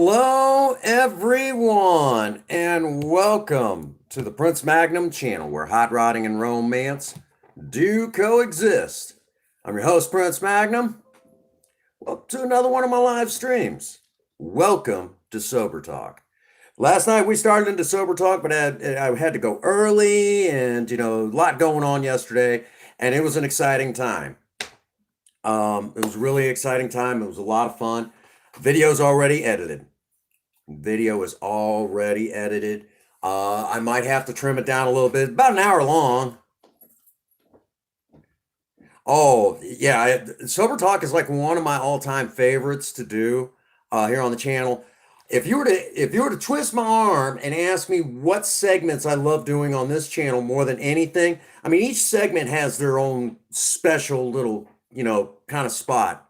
Hello, everyone, and welcome to the Prince Magnum channel where hot rodding and romance do coexist. I'm your host, Prince Magnum. Welcome to another one of my live streams. Welcome to Sober Talk. Last night we started into Sober Talk, but I had to go early and, a lot going on yesterday, and it was an exciting time. It was a really exciting time. It was a lot of fun. Video's already edited. Video is already edited. I might have to trim it down a little bit. About an hour long. Oh, yeah. Sober Talk is like one of my all-time favorites to do here on the channel. If you were to twist my arm and ask me what segments I love doing on this channel more than anything, I mean, each segment has their own special little, kind of spot.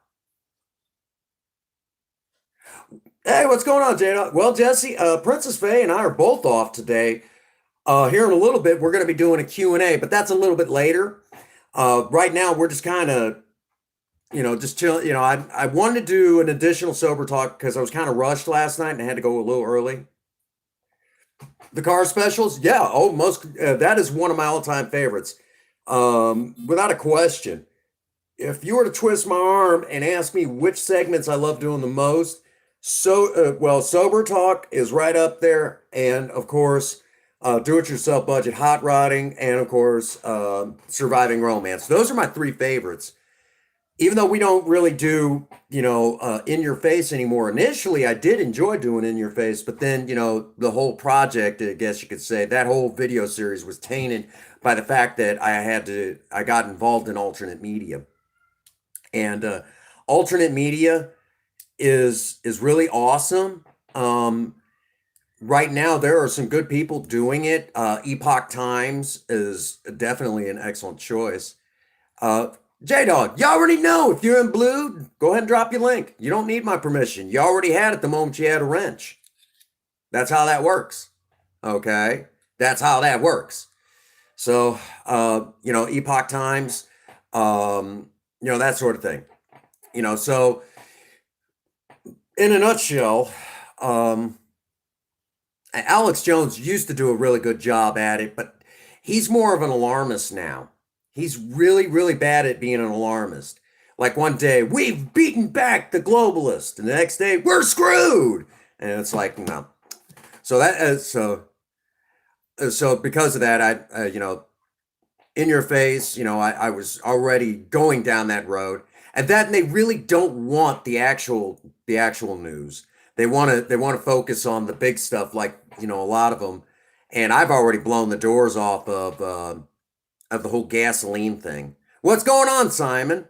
Hey, what's going on, Jada? Well, Jesse, Princess Faye and I are both off today. Here in a little bit, we're going to be doing a Q&A, but that's a little bit later. Right now, we're just kind of, just chilling. I wanted to do an additional Sober Talk because I was kind of rushed last night and I had to go a little early. The car specials, yeah. Oh, that is one of my all-time favorites, without a question. If you were to twist my arm and ask me which segments I love doing the most, Sober Talk is right up there, and of course, do-it-yourself budget hot rodding, and of course, surviving romance. Those are my three favorites. Even though we don't really do, in your face anymore. Initially, I did enjoy doing in your face, but then, the whole project, I guess you could say, that whole video series was tainted by the fact that I got involved in alternate media, and alternate media is really awesome. Right now there are some good people doing it. Epoch Times is definitely an excellent choice. J-Dog, you already know if you're in blue, go ahead and drop your link. You don't need my permission. You already had it the moment you had a wrench. That's how that works. Okay? That's how that works. So, Epoch Times, that sort of thing. So in a nutshell, Alex Jones used to do a really good job at it, but he's more of an alarmist now. He's really, really bad at being an alarmist. Like one day, we've beaten back the globalists, and the next day, we're screwed. And it's like, no. So so because of that, in your face, I was already going down that road. And that they really don't want the actual news. They want to focus on the big stuff, like a lot of them. And I've already blown the doors off of the whole gasoline thing. What's going on, Simon?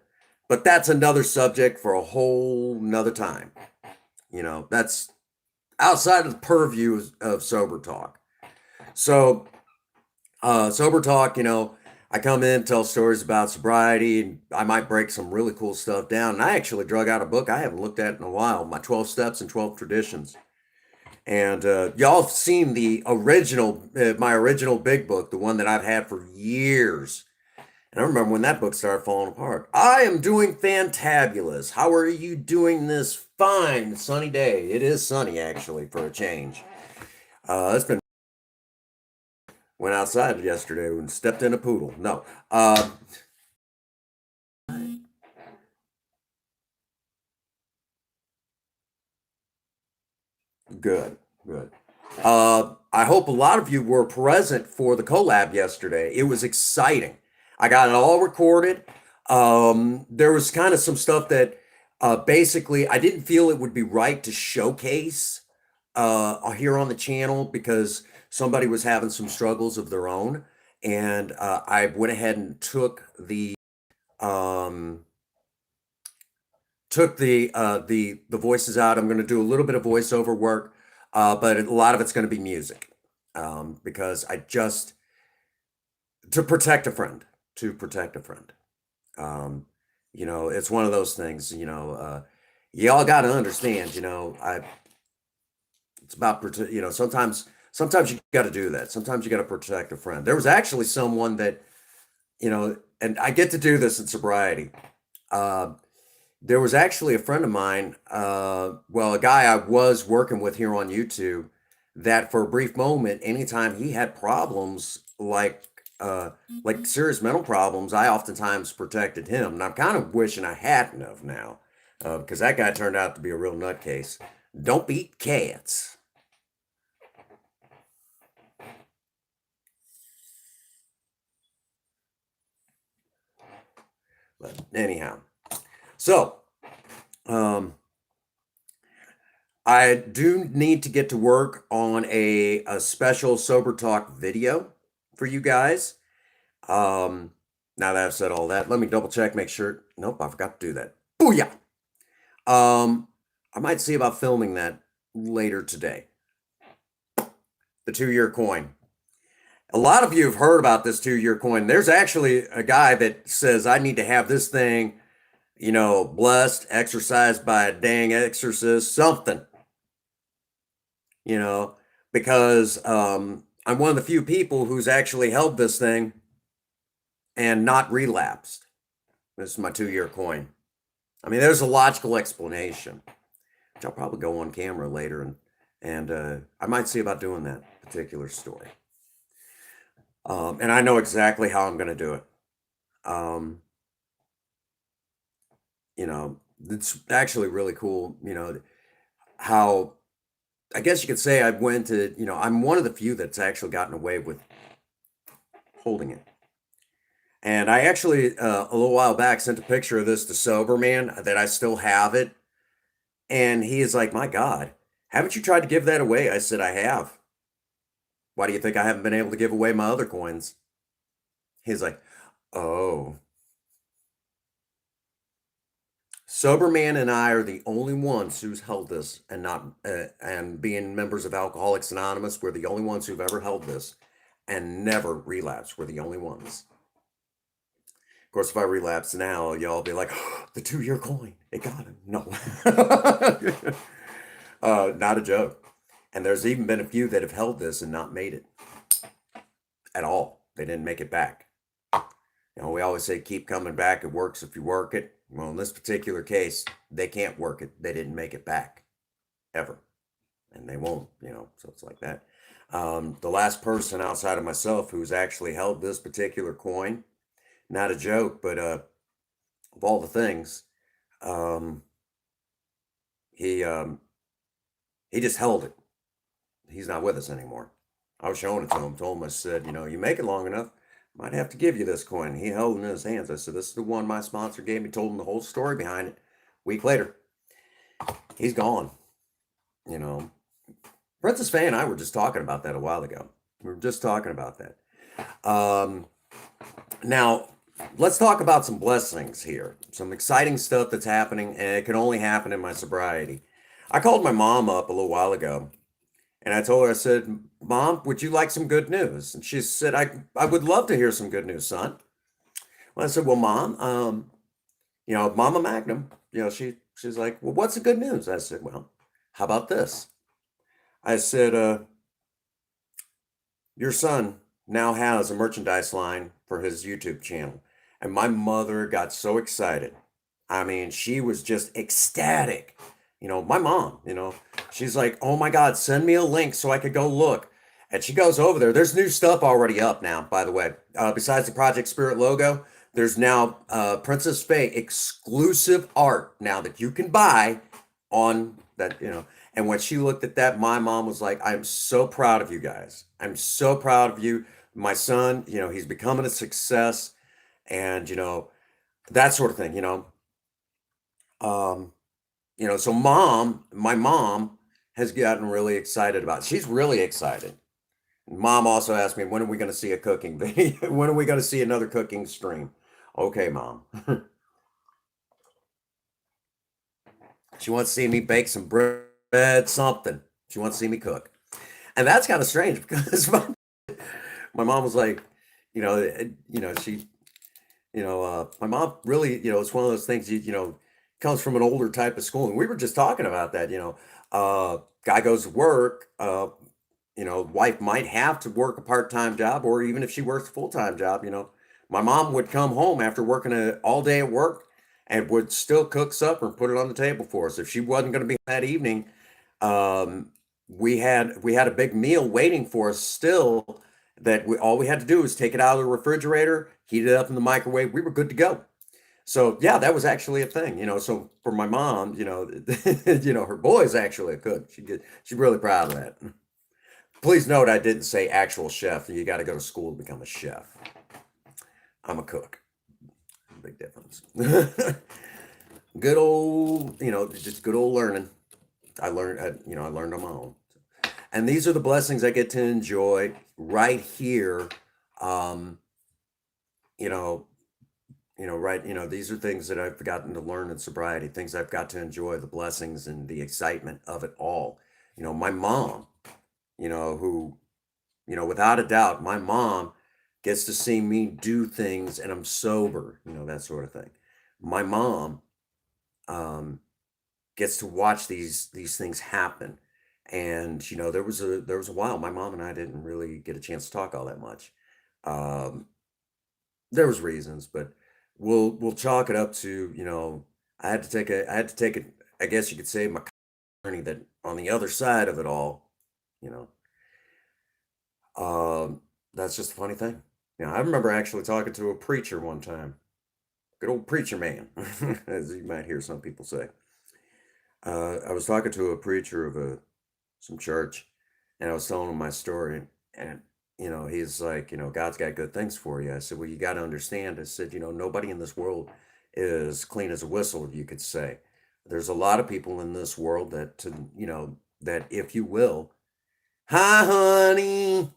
But that's another subject for a whole nother time. That's outside of the purview of Sober Talk. So Sober Talk, I come in, tell stories about sobriety, and I might break some really cool stuff down. And I actually drug out a book I haven't looked at in a while, my 12 Steps and 12 Traditions. And y'all have seen the original, my original big book, the one that I've had for years. And I remember when that book started falling apart. I am doing fantabulous. How are you doing this fine sunny day? It is sunny, actually, for a change. It's been... Went outside yesterday and stepped in a poodle. No. Good. I hope a lot of you were present for the collab yesterday. It was exciting. I got it all recorded. There was kind of some stuff that basically I didn't feel it would be right to showcase here on the channel because somebody was having some struggles of their own, and I went ahead and took the voices out. I'm going to do a little bit of voiceover work, but a lot of it's going to be music, because to protect a friend. It's one of those things. Y'all got to understand. It's about Sometimes you got to do that. Sometimes you got to protect a friend. There was actually someone that, and I get to do this in sobriety. There was actually a friend of mine, well, a guy I was working with here on YouTube, that for a brief moment, anytime he had problems like serious mental problems, I oftentimes protected him. And I'm kind of wishing I hadn't of now, because that guy turned out to be a real nutcase. Don't beat cats. But anyhow, so um, I do need to get to work on a special sober talk video for you guys. Um, Now that I've said all that, let me double check, make sure. Nope, I forgot to do that. Booyah! I might see about filming that later today. The 2-year coin. A lot of you have heard about this 2-year coin. There's actually a guy that says I need to have this thing, blessed, exorcised by a dang exorcist, something, you know, because I'm one of the few people who's actually held this thing and not relapsed. This is my 2-year coin. I mean, there's a logical explanation, which I'll probably go on camera later, and I might see about doing that particular story. And I know exactly how I'm going to do it. Um, it's actually really cool, how I guess you could say I went to, I'm one of the few that's actually gotten away with holding it. And I actually, a little while back, sent a picture of this to Sober Man that I still have it. And he is like, my God, haven't you tried to give that away? I said, I have. Why do you think I haven't been able to give away my other coins? He's like, oh. Sober Man and I are the only ones who's held this, and not and being members of Alcoholics Anonymous, we're the only ones who've ever held this and never relapsed. We're the only ones. Of course, if I relapse now, y'all be like, oh, the 2-year coin, it got him. No, not a joke. And there's even been a few that have held this and not made it at all. They didn't make it back. We always say keep coming back. It works if you work it. Well, in this particular case, they can't work it. They didn't make it back ever, and they won't. So it's like that. The last person outside of myself who's actually held this particular coin, not a joke, but of all the things, um, he just held it. He's not with us anymore. I was showing it to him. Told him, I said, you make it long enough, might have to give you this coin. He held it in his hands. I said, this is the one my sponsor gave me. Told him the whole story behind it. Week later, he's gone. Princess Faye and I were just talking about that a while ago. We were just talking about that. Now, let's talk about some blessings here. Some exciting stuff that's happening, and it can only happen in my sobriety. I called my mom up a little while ago, and I told her, I said, Mom, would you like some good news? And she said, I would love to hear some good news, son. Well, I said, well, Mom, Mama Magnum, she's like, well, what's the good news? I said, well, how about this? I said, your son now has a merchandise line for his YouTube channel. And my mother got so excited. I mean, she was just ecstatic. My mom, she's like, oh my God, send me a link so I could go look. And she goes over there. There's new stuff already up now, by the way. Besides the Project Spirit logo, there's now Princess Faye exclusive art now that you can buy on that, And when she looked at that, my mom was like, I'm so proud of you guys. I'm so proud of you. My son, he's becoming a success, and, that sort of thing, so my mom has gotten really excited about it. She's really excited. Mom also asked me, when are we going to see a cooking video? When are we going to see another cooking stream? Okay, Mom. She wants to see me bake some bread, something. She wants to see me cook. And that's kind of strange because my mom was like, she, my mom really, it's one of those things, comes from an older type of school. And we were just talking about that, guy goes to work, wife might have to work a part-time job, or even if she works a full-time job, my mom would come home after working all day at work and would still cook supper and put it on the table for us. If she wasn't going to be that evening, um, we had a big meal waiting for us still. That all we had to do was take it out of the refrigerator, heat it up in the microwave. We were good to go. So yeah, that was actually a thing, So for my mom, her boy's actually a cook. She's really proud of that. Please note, I didn't say actual chef. You got to go to school to become a chef. I'm a cook. Big difference. Good old, just good old learning. I learned on my own. And these are the blessings I get to enjoy right here. Um, you know, right, these are things that I've gotten to learn in sobriety, things I've got to enjoy, the blessings and the excitement of it all. My mom, who, without a doubt, my mom gets to see me do things and I'm sober, that sort of thing. My mom um, gets to watch these things happen. And there was a while my mom and I didn't really get a chance to talk all that much. Um, there was reasons, but we'll chalk it up to, I had to take it, I guess you could say, my journey, that on the other side of it all, you know, that's just a funny thing. I remember actually talking to a preacher one time, good old preacher man, as you might hear some people say. I was talking to a preacher of some church, and I was telling him my story, and he's like, God's got good things for you. I said, well, you got to understand. I said, nobody in this world is clean as a whistle, you could say. There's a lot of people in this world that if you will, hi, honey.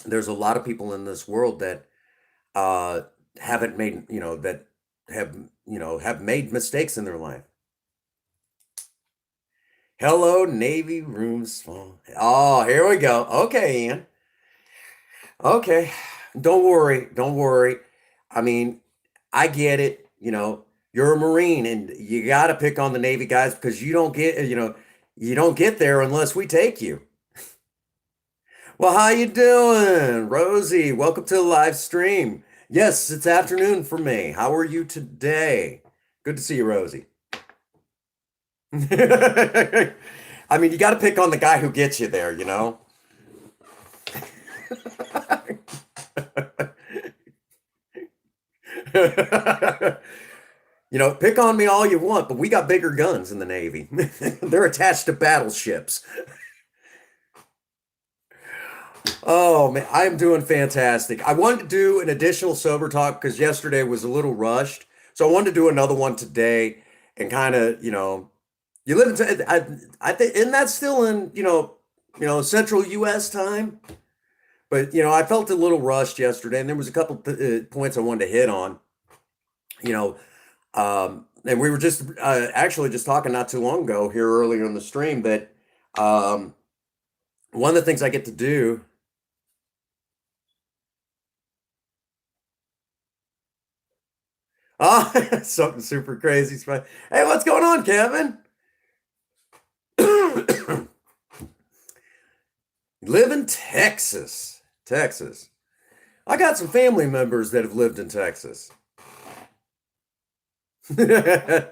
There's a lot of people in this world that uh haven't made, that have made mistakes in their life. Hello, Navy rooms full. Oh, here we go. Okay, Ian. Okay. Don't worry. Don't worry. I mean, I get it. You're a Marine and you got to pick on the Navy guys because you don't get there unless we take you. Well, how you doing, Rosie? Welcome to the live stream. Yes, it's afternoon for me. How are you today? Good to see you, Rosie. I mean, you got to pick on the guy who gets you there, Pick on me all you want, but we got bigger guns in the Navy. They're attached to battleships. Oh man, I am doing fantastic. I wanted to do an additional sober talk because yesterday was a little rushed. So I wanted to do another one today and kind of, you live in, I think, and that's still in, central US time. But, I felt a little rushed yesterday and there was a couple points I wanted to hit on, you know, and we were just actually just talking not too long ago here earlier in the stream that um, one of the things I get to do. Oh, something super crazy. Hey, what's going on, Kevin? Live in Texas. Texas. I got some family members that have lived in Texas. Cinnamon's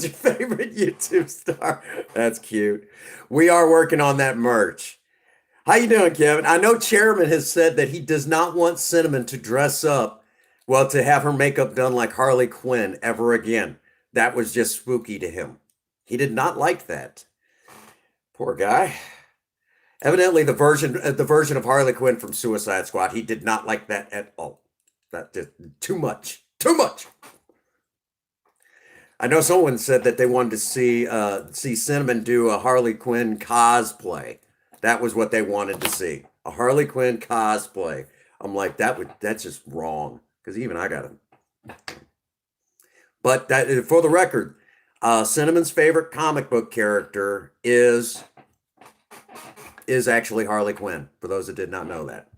your favorite YouTube star. That's cute. We are working on that merch. How you doing, Kevin? I know Chairman has said that he does not want Cinnamon to dress up, well, to have her makeup done like Harley Quinn ever again. That was just spooky to him. He did not like that. Poor guy. Evidently, the version of Harley Quinn from Suicide Squad, he did not like that at all. That just too much. Too much. I know someone said that they wanted to see Cinnamon do a Harley Quinn cosplay. That was what they wanted to see. A Harley Quinn cosplay. I'm like, that's just wrong. Because even I got him. But that, for the record, Cinnamon's favorite comic book character is actually Harley Quinn, for those that did not know that.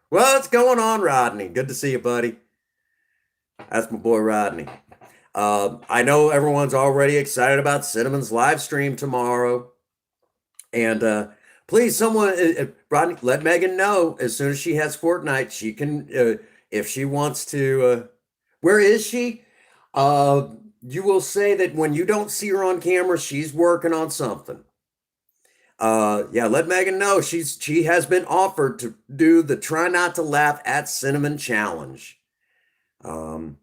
What's going on, Rodney? Good to see you, buddy. That's my boy, Rodney. I know everyone's already excited about Cinnamon's live stream tomorrow. And Please, someone, Rodney, let Megan know as soon as she has Fortnite, she can, if she wants to. Where is she? You will say that when you don't see her on camera, she's working on something. Yeah, let Megan know she has been offered to do the Try Not to Laugh at Cinnamon challenge. Um,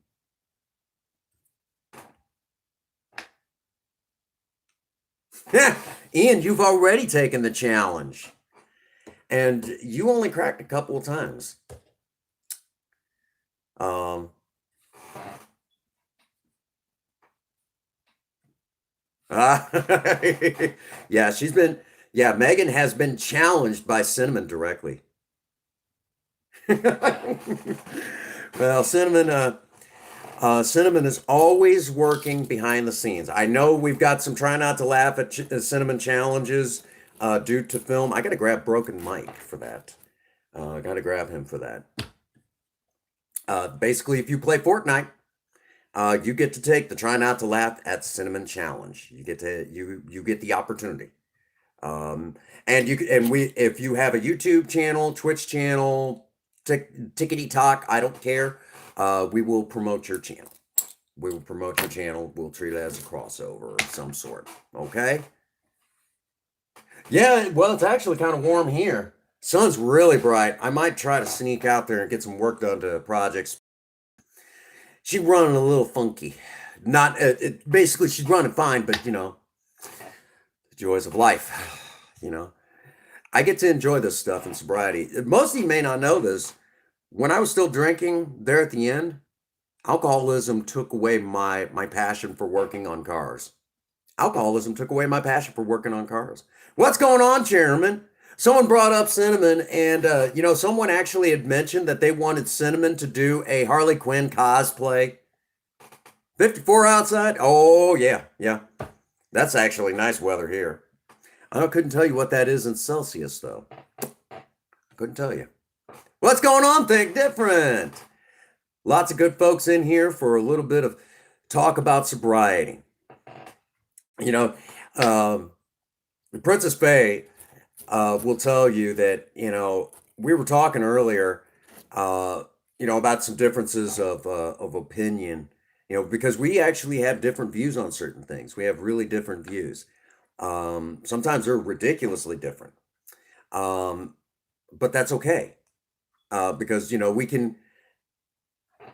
Ian, you've already taken the challenge, and you only cracked a couple of times. Um, yeah, yeah, Megan has been challenged by Cinnamon directly. Well, Cinnamon is always working behind the scenes. I know we've got some try not to laugh at Cinnamon challenges due to film. I got to grab Broken Mike for that. I got to grab him for that. Basically, if you play Fortnite, you get to take the try not to laugh at Cinnamon challenge. You get the opportunity. And if you have a YouTube channel, Twitch channel, tickety talk, I don't care. We will promote your channel. We will promote your channel. We'll treat it as a crossover of some sort. Okay? Yeah, well, it's actually kind of warm here. Sun's really bright. I might try to sneak out there and get some work done to projects. She's running a little funky. Not basically she's running fine, but the joys of life. You know, I get to enjoy this stuff in sobriety. Most of you may not know this. When I was still drinking, there at the end, alcoholism took away my passion for working on cars. Alcoholism took away my passion for working on cars. What's going on, Chairman? Someone brought up Cinnamon, and someone actually had mentioned that they wanted Cinnamon to do a Harley Quinn cosplay. 54 outside? Oh, yeah, yeah. That's actually nice weather here. I couldn't tell you what that is in Celsius, though. Couldn't tell you. What's going on, Think Different? Lots of good folks in here for a little bit of talk about sobriety. Princess Faye will tell you that, we were talking earlier, about some differences of opinion, because we actually have different views on certain things. We have really different views. Sometimes they're ridiculously different. But that's okay. Because, we can,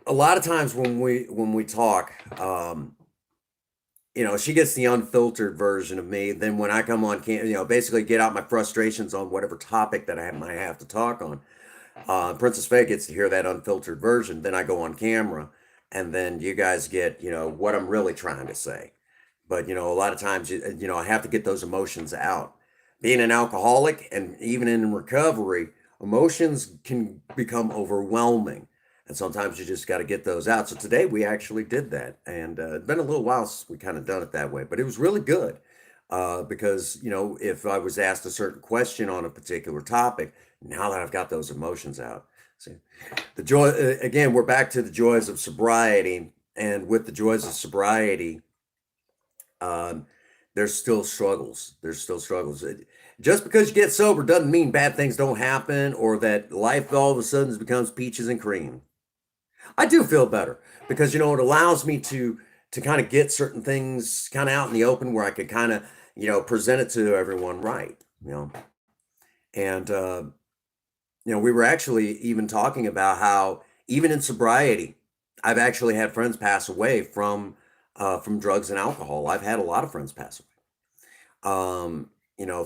a lot of times when we talk, she gets the unfiltered version of me. Then when I come on, basically get out my frustrations on whatever topic that I might have to talk on. Princess Faye gets to hear that unfiltered version. Then I go on camera, and then you guys get, what I'm really trying to say. But, a lot of times, I have to get those emotions out. Being an alcoholic and even in recovery, emotions can become overwhelming. And sometimes you just got to get those out. So today we actually did that. And it's been a little while since we kind of done it that way, but it was really good. Because, if I was asked a certain question on a particular topic, now that I've got those emotions out. See, the joy, again, we're back to the joys of sobriety. And with the joys of sobriety, there's still struggles. There's still struggles. Just because you get sober doesn't mean bad things don't happen or that life all of a sudden becomes peaches and cream. I do feel better because, it allows me to kind of get certain things kind of out in the open where I could kind of, present it to everyone right, And, we were actually even talking about how even in sobriety, I've actually had friends pass away from drugs and alcohol. I've had a lot of friends pass away.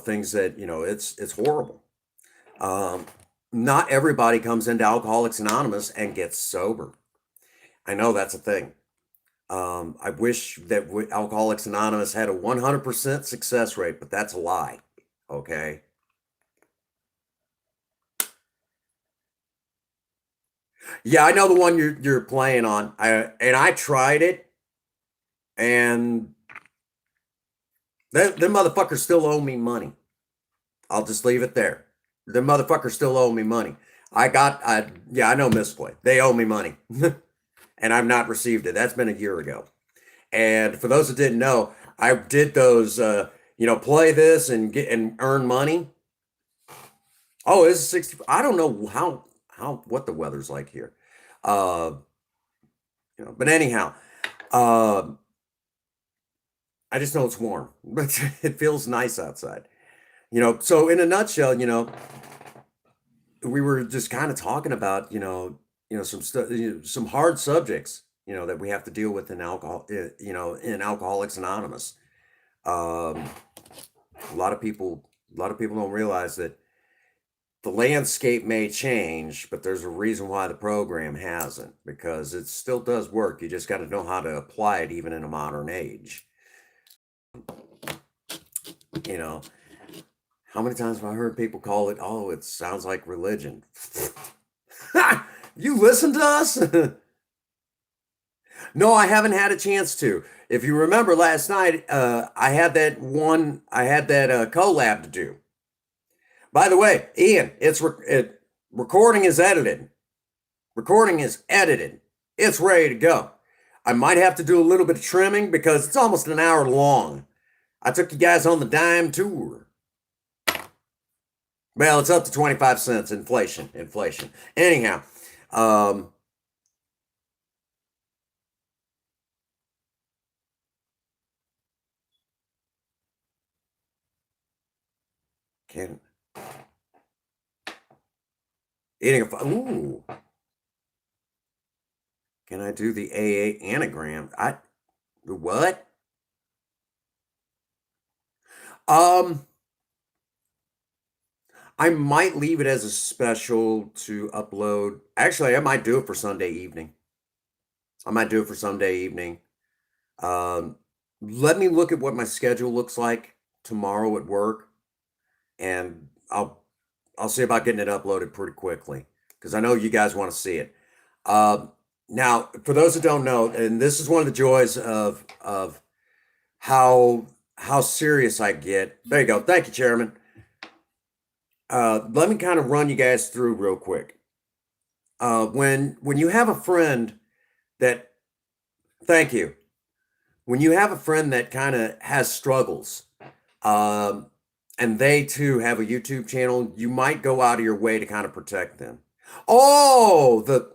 Things that, it's horrible. Not everybody comes into Alcoholics Anonymous and gets sober. I know that's a thing. I wish that Alcoholics Anonymous had a 100% success rate, but that's a lie. Okay. Yeah, I know the one you're playing on. I tried it, and them motherfuckers still owe me money. I'll just leave it there. The motherfuckers still owe me money. I know Misplay. They owe me money. And I've not received it. That's been a year ago. And for those that didn't know, I did those play this and earn money. Oh, it's 60. I don't know what the weather's like here. Uh, but anyhow, uh, I just know it's warm, but it feels nice outside. So in a nutshell, we were just kind of talking about, some stuff, some hard subjects, that we have to deal with in in Alcoholics Anonymous. Um, a lot of people, a lot of people don't realize that the landscape may change, but there's a reason why the program hasn't, because it still does work. You just got to know how to apply it, even in a modern age. You know, how many times have I heard people call it, oh, it sounds like religion? You listen to us? No, I haven't had a chance to. If you remember last night, I had that collab to do. By the way, Ian, recording is edited. Recording is edited. It's ready to go. I might have to do a little bit of trimming because it's almost an hour long. I took you guys on the dime tour. Well, it's up to 25 cents. Inflation. Anyhow, um, can eating ooh, can I do the AA anagram? What? Um, I might leave it as a special to upload. Actually, I might do it for Sunday evening. I might do it for Sunday evening. Um, Let me look at what my schedule looks like tomorrow at work, and I'll see about getting it uploaded pretty quickly because I know you guys want to see it. Uh, Now, for those who don't know, and this is one of the joys of how serious I get. There you go. Thank you, Chairman. Let me kind of run you guys through real quick. When you have a friend that, thank you, when you have a friend that kind of has struggles, um, and they too have a YouTube channel, you might go out of your way to kind of protect them. Oh,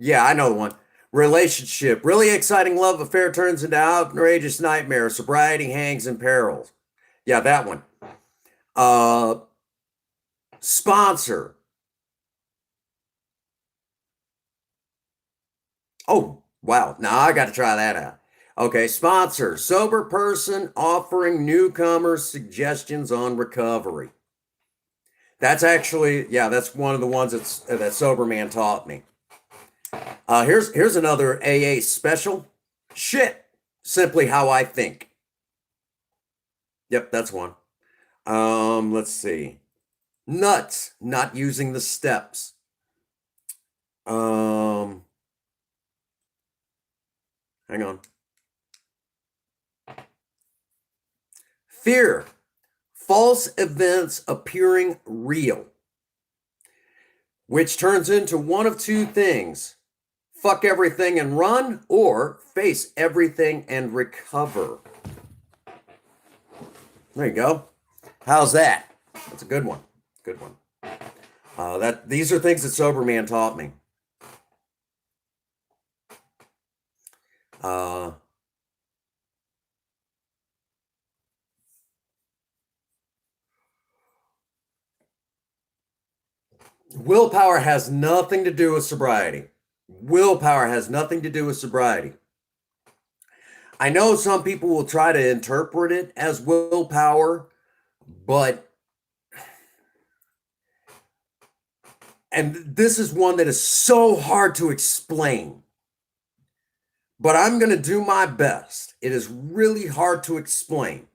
yeah, I know the one. Relationship, really exciting love affair turns into outrageous nightmare. Sobriety hangs in peril. Yeah, that one. Uh, Sponsor. Oh, wow. Now I got to try that out. Okay, sponsor. Sober person offering newcomers suggestions on recovery. That's actually, yeah, that's one of the ones that Sober Man taught me. Here's another AA special. Shit, simply how I think. Yep, that's one. Let's see. Nuts, not using the steps. Um, Hang on. Fear, false events appearing real, which turns into one of two things: fuck everything and run, or face everything and recover. There you go. How's that? That's a good one. Good one. These are things that Sober Man taught me. Uh, Willpower has nothing to do with sobriety. Willpower has nothing to do with sobriety. I know some people will try to interpret it as willpower, but, and this is one that is so hard to explain, but I'm going to do my best. It is really hard to explain.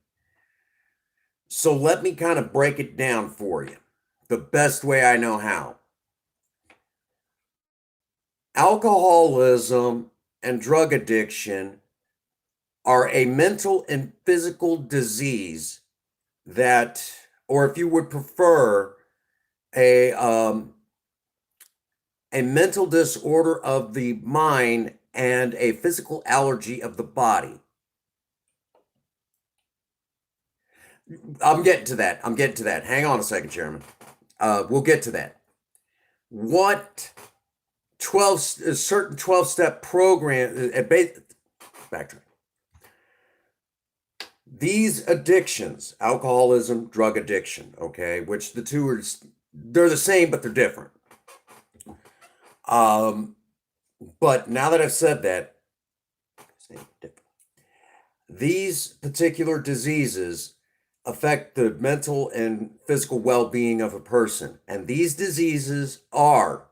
So let me kind of break it down for you the best way I know how. Alcoholism and drug addiction are a mental and physical disease that, or if you would prefer, a mental disorder of the mind and a physical allergy of the body. I'm getting to that. Hang on a second, Chairman. We'll get to that. What 12 certain 12-step program backtrack. These addictions, alcoholism, drug addiction, okay, which the two are, they're the same, but they're different. But now that I've said that, these particular diseases affect the mental and physical well-being of a person. And these diseases are,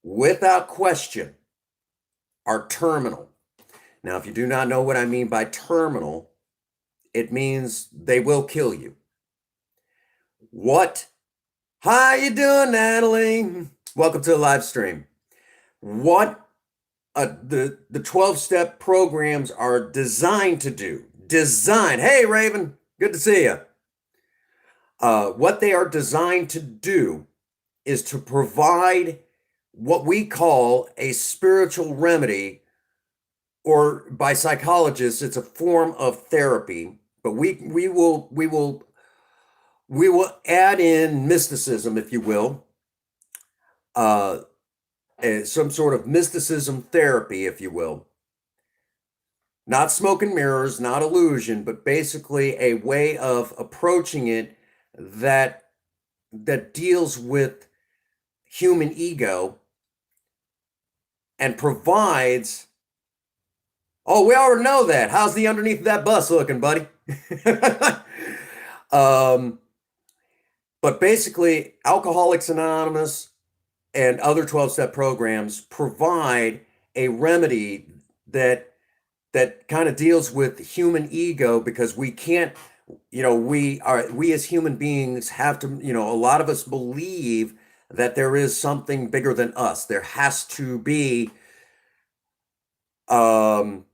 without question, are terminal. Now, if you do not know what I mean by terminal, it means they will kill you. What? How you doing, Natalie? Welcome to the live stream. What the 12-step programs are designed to do. Hey, Raven, good to see you. What they are designed to do is to provide what we call a spiritual remedy, or by psychologists, it's a form of therapy. But we will add in mysticism, if you will, some sort of mysticism therapy, if you will. Not smoke and mirrors, not illusion, but basically a way of approaching it that deals with human ego and provides. Oh, we already know that. How's the underneath of that bus looking, buddy? But basically, Alcoholics Anonymous and other 12-step programs provide a remedy that kind of deals with human ego, because we can't, we as human beings have to, a lot of us believe that there is something bigger than us. There has to be, you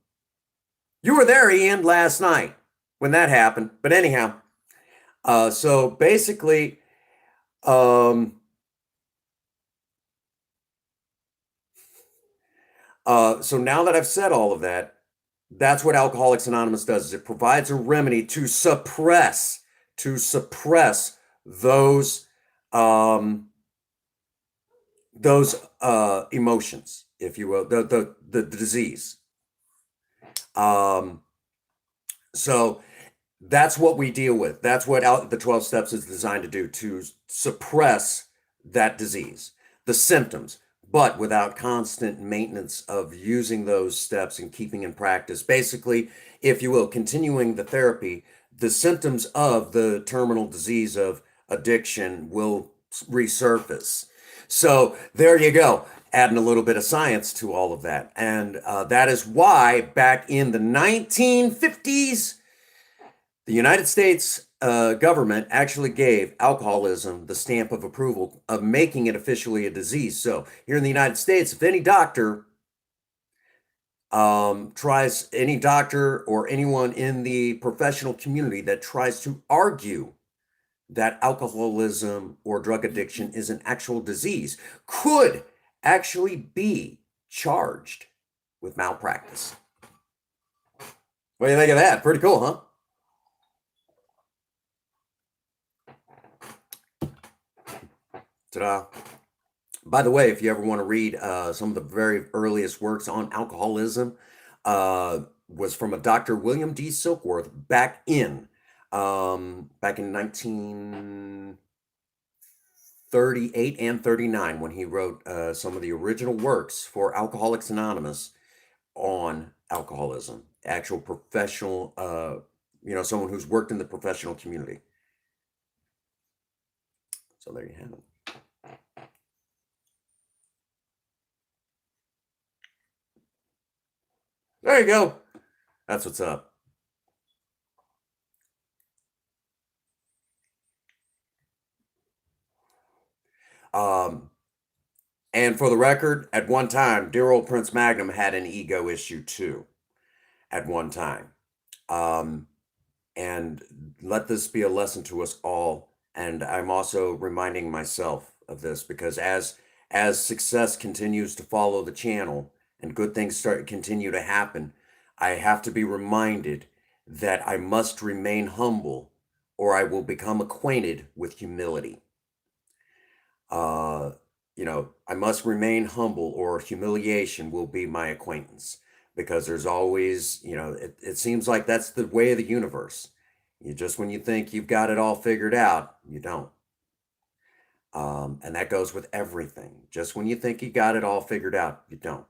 were there, Ian, last night when that happened. But anyhow, so basically, so now that I've said all of that, that's what Alcoholics Anonymous does. Is it provides a remedy to suppress those emotions, if you will, the disease. So that's what we deal with. That's what the 12 steps is designed to do, to suppress that disease, the symptoms, but without constant maintenance of using those steps and keeping in practice. Basically, if you will, continuing the therapy, the symptoms of the terminal disease of addiction will resurface. So there you go, adding a little bit of science to all of that. And that is why back in the 1950s, the United States government actually gave alcoholism the stamp of approval of making it officially a disease. So here in the United States, if any doctor any doctor or anyone in the professional community that tries to argue that alcoholism or drug addiction is an actual disease, could actually be charged with malpractice. What do you think of that? Pretty cool, huh? Ta-da. By the way, if you ever want to read some of the very earliest works on alcoholism, was from a Dr. William D. Silkworth back in 1938 and 39, when he wrote some of the original works for Alcoholics Anonymous on alcoholism. Actual professional, someone who's worked in the professional community. So there you have it. There you go. That's what's up. And for the record, at one time, dear old Prince Magnum had an ego issue too, at one time. And let this be a lesson to us all. And I'm also reminding myself of this, because as success continues to follow the channel and good things continue to happen, I have to be reminded that I must remain humble, or I will become acquainted with humility. Uh, I must remain humble, or humiliation will be my acquaintance. Because there's always, it seems like that's the way of the universe. When you think you've got it all figured out, you don't. And that goes with everything. Just when you think you got it all figured out, you don't.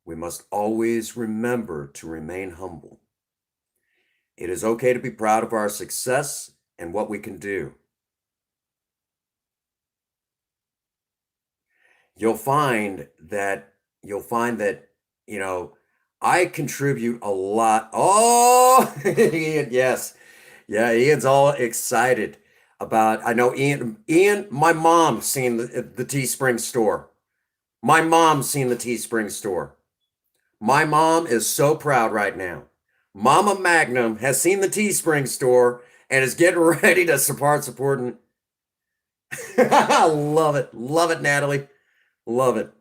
We must always remember to remain humble. It is okay to be proud of our success and what we can do. You'll find that you'll find that, you know, I contribute a lot. Oh, Ian, yes. Yeah, Ian's all excited about. I know Ian, my mom's seen the Teespring store. My mom's seen the Teespring store. My mom is so proud right now. Mama Magnum has seen the Teespring store and is getting ready to start supporting. I love it. Love it, Natalie. Love it.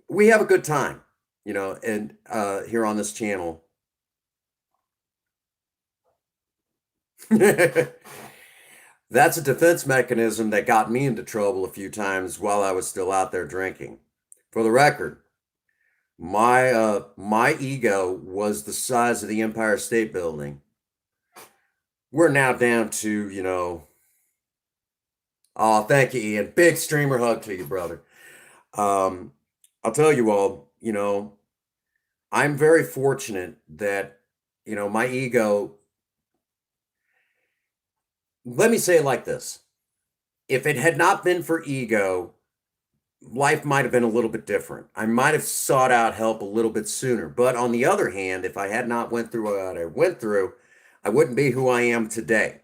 We have a good time, and here on this channel. That's a defense mechanism that got me into trouble a few times while I was still out there drinking. For the record, my ego was the size of the Empire State Building. We're now down to, oh, thank you, Ian. Big streamer hug to you, brother. I'll tell you all, I'm very fortunate that, my ego, let me say it like this. If it had not been for ego, life might have been a little bit different. I might have sought out help a little bit sooner. But on the other hand, if I had not went through what I went through, I wouldn't be who I am today.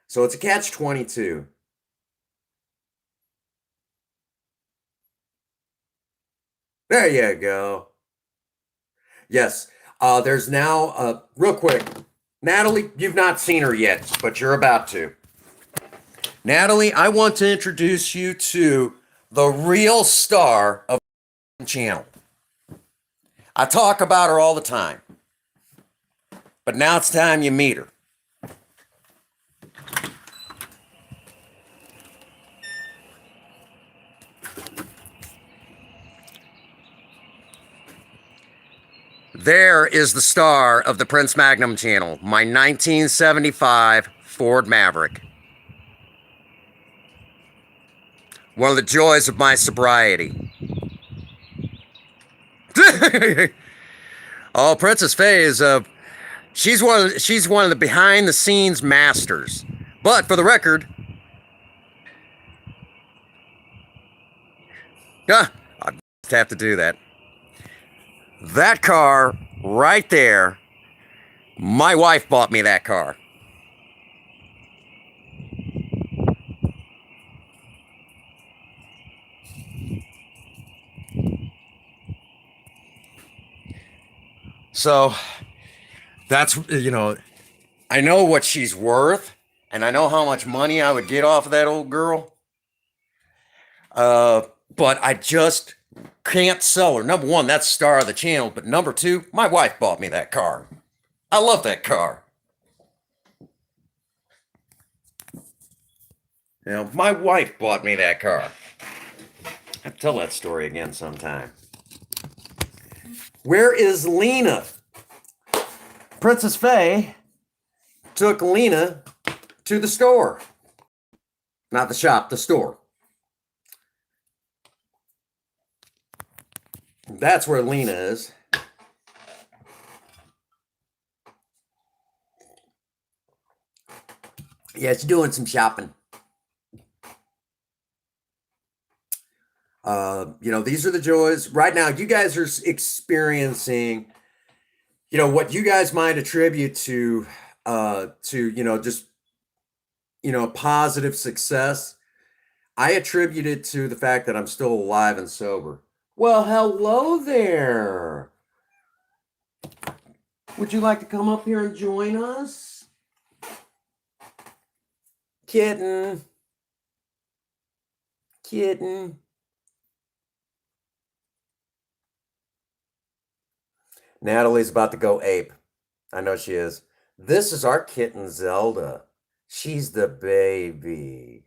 So it's a catch-22. There you go. Yes. There's now, real quick, Natalie, you've not seen her yet, but you're about to. Natalie, I want to introduce you to the real star of the channel. I talk about her all the time, but now it's time you meet her. There is the star of the Prince Magnum channel, my 1975 Ford Maverick. One of the joys of my sobriety. Oh, Princess Faye is she's one of the behind the scenes masters. But for the record, I just have to do that. That car right there, my wife bought me that car. So that's, I know what she's worth, and I know how much money I would get off of that old girl. But I just can't sell her. Number one, that's star of the channel. But number two, my wife bought me that car. I love that car. My wife bought me that car. I'll tell that story again sometime. Where is Lena? Princess Faye took Lena to the store. Not the shop, the store. That's where Lena is. Yeah, she's doing some shopping. These are the joys. Right now, you guys are experiencing, what you guys might attribute to just, positive success. I attribute it to the fact that I'm still alive and sober. Well, hello there. Would you like to come up here and join us? Kitten. Kitten. Natalie's about to go ape. I know she is. This is our kitten, Zelda. She's the baby.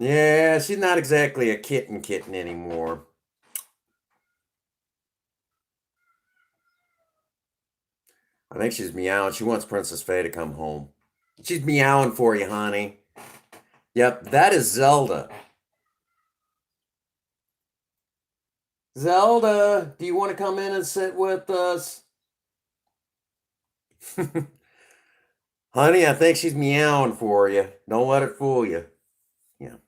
Yeah, she's not exactly a kitten anymore. I think she's meowing. She wants Princess Faye to come home. She's meowing for you, honey. Yep, that is Zelda. Zelda, do you want to come in and sit with us? Honey, I think she's meowing for you. Don't let it fool you. Yeah.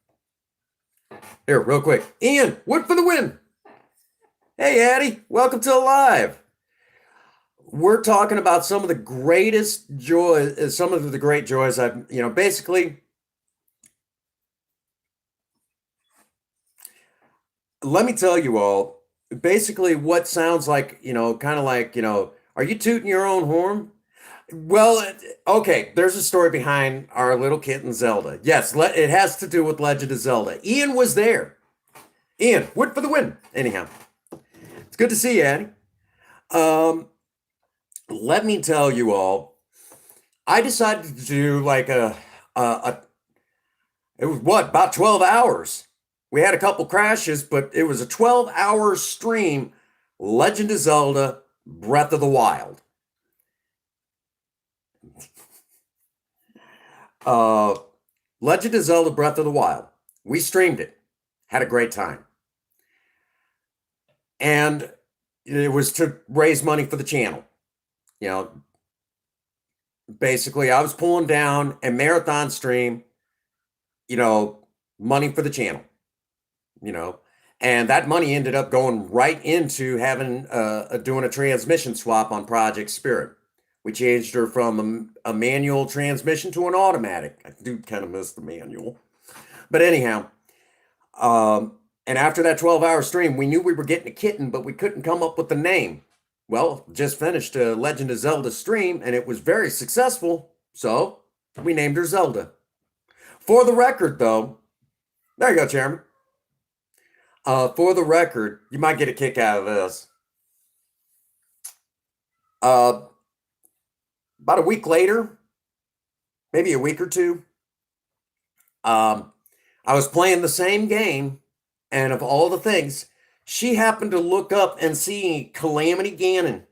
Here, real quick. Ian, wood for the win. Hey, Addie, welcome to Alive. We're talking about some of the greatest joys, some of the great joys basically, let me tell you all, basically what sounds like, kind of like, are you tooting your own horn? Well, okay, there's a story behind our little kitten Zelda. Yes, it has to do with Legend of Zelda. Ian was there. Ian, wood for the win. Anyhow, it's good to see you, Addie. Um, Let me tell you all, I decided to do like it was what, about 12 hours. We had a couple crashes, but it was a 12-hour stream, Legend of Zelda, Breath of the Wild. Uh, Legend of Zelda, Breath of the Wild. We streamed it, had a great time. And it was to raise money for the channel. You know, basically, I was pulling down a marathon stream, you know, money for the channel, you know, and that money ended up going right into having doing a transmission swap on Project Spirit. We changed her from a manual transmission to an automatic. I do kind of miss the manual, but anyhow, and after that 12-hour stream, we knew we were getting a kitten, but we couldn't come up with the name. Well, just finished a Legend of Zelda stream, and it was very successful, so we named her Zelda. For the record, though, there you go, Chairman. For the record, you might get a kick out of this. Uh, about a week later, maybe a week or two, I was playing the same game, and of all the things, she happened to look up and see Calamity Ganon,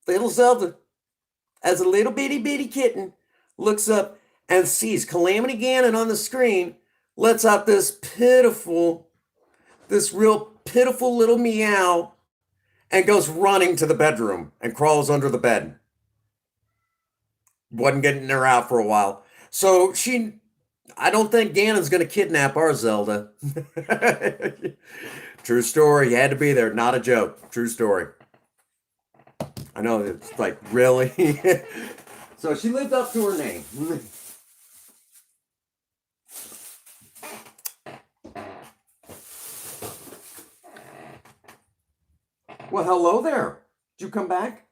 little Zelda, as a little bitty bitty kitten, looks up and sees Calamity Ganon on the screen, lets out this real pitiful little meow, and goes running to the bedroom and crawls under the bed. Wasn't getting her out for a while. So I don't think Ganon's going to kidnap our Zelda. True story. You had to be there. Not a joke. True story. I know it's like, really? So she lived up to her name. Well, hello there. Did you come back?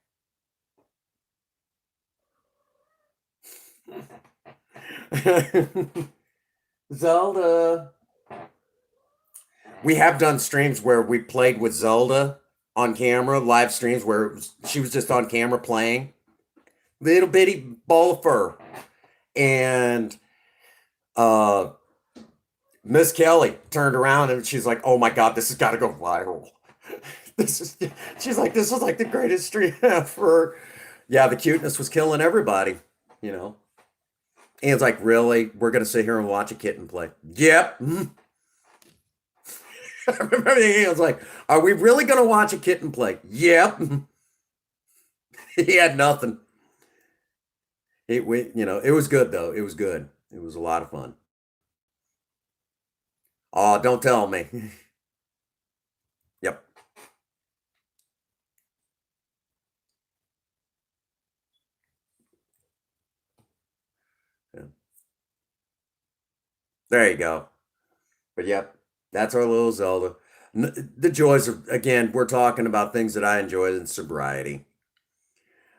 Zelda. We have done streams where we played with Zelda on camera, live streams where she was just on camera playing. Little bitty ball of fur. And Miss Kelly turned around and she's like, "Oh my God, this has got to go viral." She's like, "This is like the greatest stream ever." Yeah, the cuteness was killing everybody, you know. Ian's like, "Really? We're gonna sit here and watch a kitten play?" Yep. I remember Ian's like, "Are we really gonna watch a kitten play?" Yep. He had nothing. It was good though. It was good. It was a lot of fun. Oh, don't tell me. Yep. Yeah. There you go. But yep, that's our little Zelda. The joys of, again, we're talking about things that I enjoy in sobriety.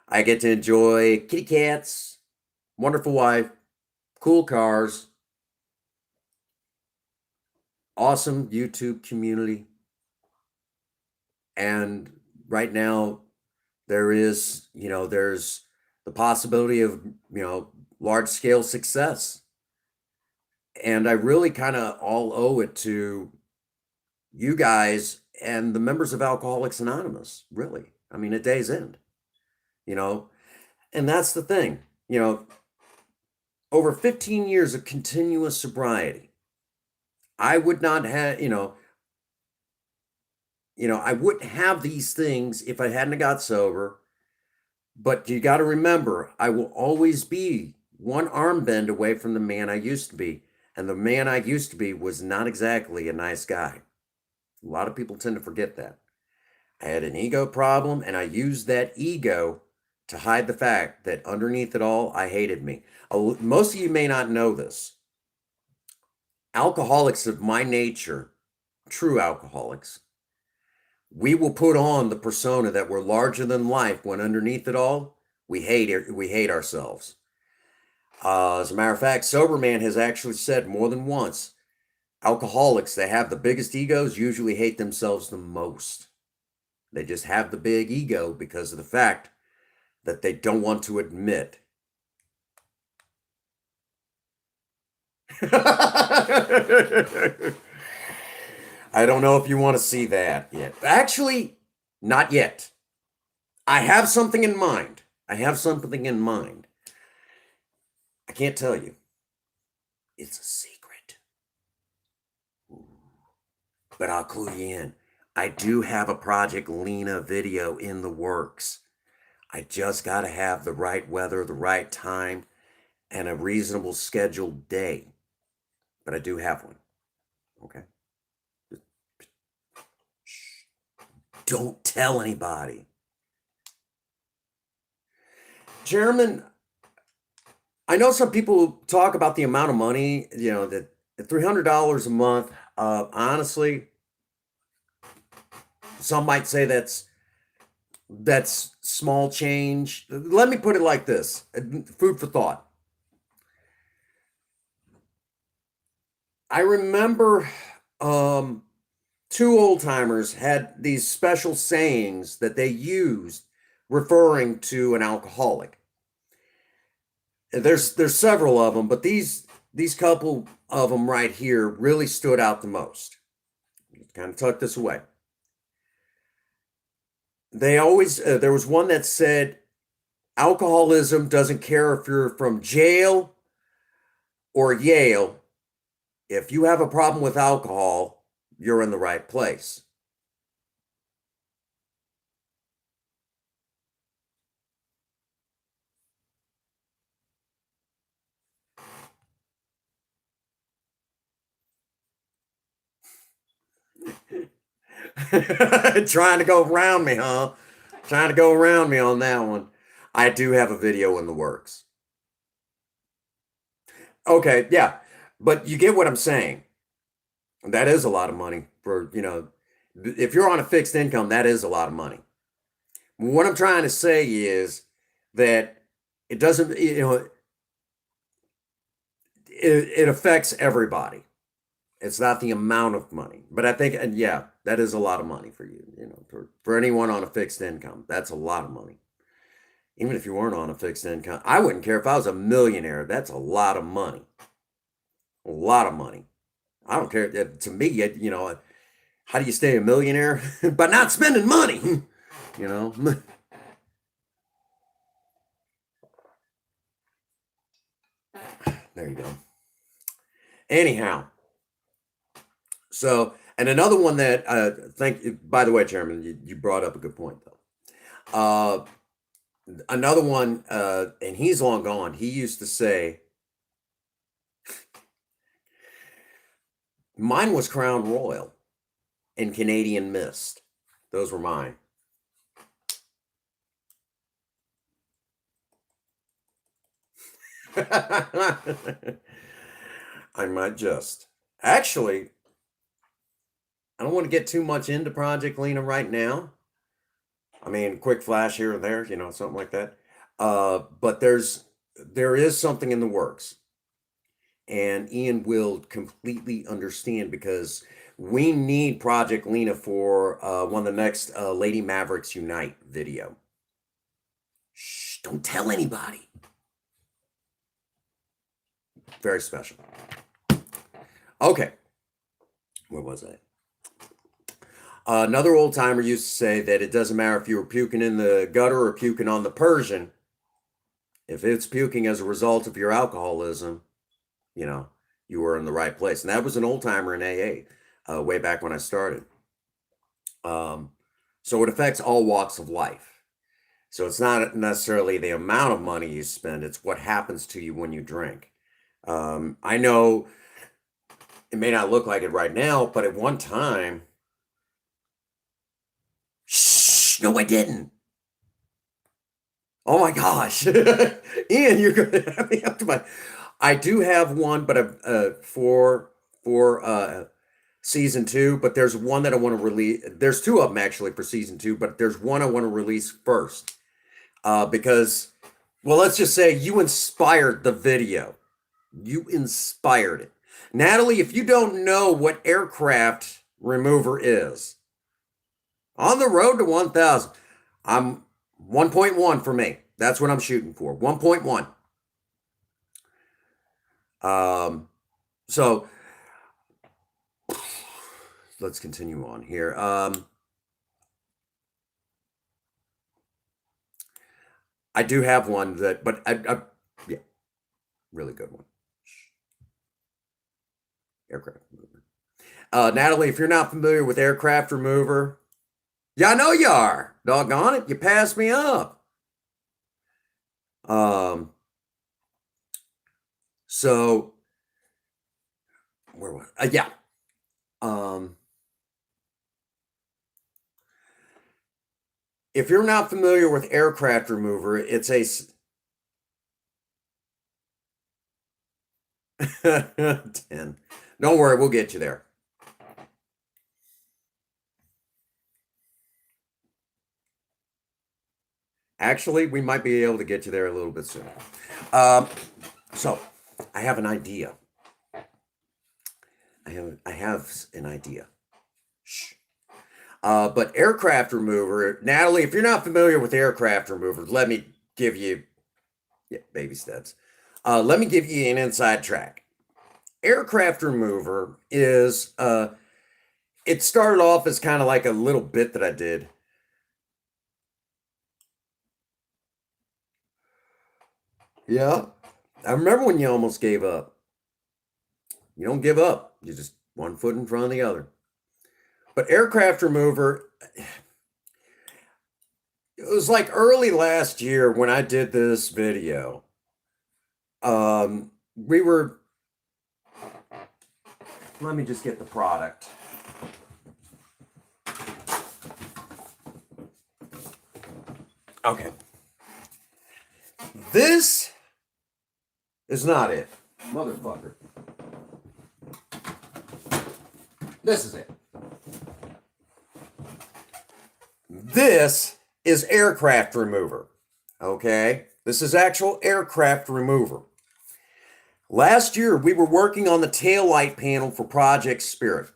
I get to enjoy kitty cats, wonderful wife, cool cars, awesome YouTube community. And right now, there's the possibility of, large scale success. And I really kind of all owe it to you guys and the members of Alcoholics Anonymous, really. I mean, at day's end, you know, and that's the thing, over 15 years of continuous sobriety, I would not have, I wouldn't have these things if I hadn't got sober. But you got to remember, I will always be one arm bend away from the man I used to be. And the man I used to be was not exactly a nice guy. A lot of people tend to forget that. I had an ego problem, and I used that ego to hide the fact that underneath it all, I hated me. Most of you may not know this. Alcoholics of my nature, true alcoholics, we will put on the persona that we're larger than life when underneath it all, we hate ourselves. As a matter of fact, Sober Man has actually said more than once, alcoholics that have the biggest egos usually hate themselves the most. They just have the big ego because of the fact that they don't want to admit. I don't know if you want to see that yet. Actually, not yet. I have something in mind. I can't tell you. It's a secret. But I'll clue you in. I do have a Project Lena video in the works. I just got to have the right weather, the right time, and a reasonable scheduled day. But I do have one. Okay? Shh. Don't tell anybody. Chairman, I know some people talk about the amount of money, that $300 a month. Honestly, some might say that's small change. Let me put it like this: food for thought. I remember two old timers had these special sayings that they used referring to an alcoholic. There's several of them, but these couple of them right here really stood out the most. Kind of tuck this away. They always there was one that said, alcoholism doesn't care if you're from jail or Yale. If you have a problem with alcohol, you're in the right place. Trying to go around me, huh? Trying to go around me on that one. I do have a video in the works. Okay, yeah. But you get what I'm saying. That is a lot of money for, if you're on a fixed income, that is a lot of money. What I'm trying to say is that it doesn't, it affects everybody. It's not the amount of money, but I think, and yeah, that is a lot of money for you, for anyone on a fixed income. That's a lot of money. Even if you weren't on a fixed income, I wouldn't care if I was a millionaire. That's a lot of money. A lot of money. I don't care. To me, how do you stay a millionaire? By not spending money, There you go. Anyhow, so, and another one that by the way, Chairman, you brought up a good point though. Another one, and he's long gone. He used to say, mine was Crown Royal and Canadian Mist. Those were mine. I might just. Actually, I don't want to get too much into Project Lena right now. I mean, quick flash here and there, something like that. But there is something in the works. And Ian will completely understand because we need Project Lena for one of the next Lady Mavericks Unite video. Shh, don't tell anybody. Very special. Okay. Where was I? Another old timer used to say that it doesn't matter if you were puking in the gutter or puking on the Persian. If it's puking as a result of your alcoholism, you were in the right place. And that was an old timer in AA way back when I started. So it affects all walks of life. So it's not necessarily the amount of money you spend, it's what happens to you when you drink. I know it may not look like it right now, but at one time, shh, no, I didn't. Oh my gosh. Ian, you're going to have me up to my, I do have one, but for season 2, but there's one that I want to release. There's 2 of them actually for season 2, but there's one I want to release first. Because, well, let's just say you inspired the video. You inspired it. Natalie, if you don't know what aircraft remover is, on the road to 1,000, I'm 1.1 for me. That's what I'm shooting for. 1.1. So let's continue on here. I do have one that, but yeah, really good one. Aircraft remover. Natalie, if you're not familiar with aircraft remover, yeah, I know you are. Doggone it, you passed me up. So where was yeah. If you're not familiar with aircraft remover, it's a 10. Don't worry, we'll get you there. Actually, we might be able to get you there a little bit sooner. So I have an idea. I have an idea. Shh. But aircraft remover, Natalie, if you're not familiar with aircraft remover, let me give you, baby steps. Let me give you an inside track. Aircraft remover is, it started off as kind of like a little bit that I did. Yeah, I remember when you almost gave up. You don't give up. You just one foot in front of the other. But aircraft remover, it was like early last year when I did this video. We were, let me just get the product. Okay. This is not it, motherfucker. This is it. This is aircraft remover. Okay? This is actual aircraft remover. Last year, we were working on the taillight panel for Project Spirit.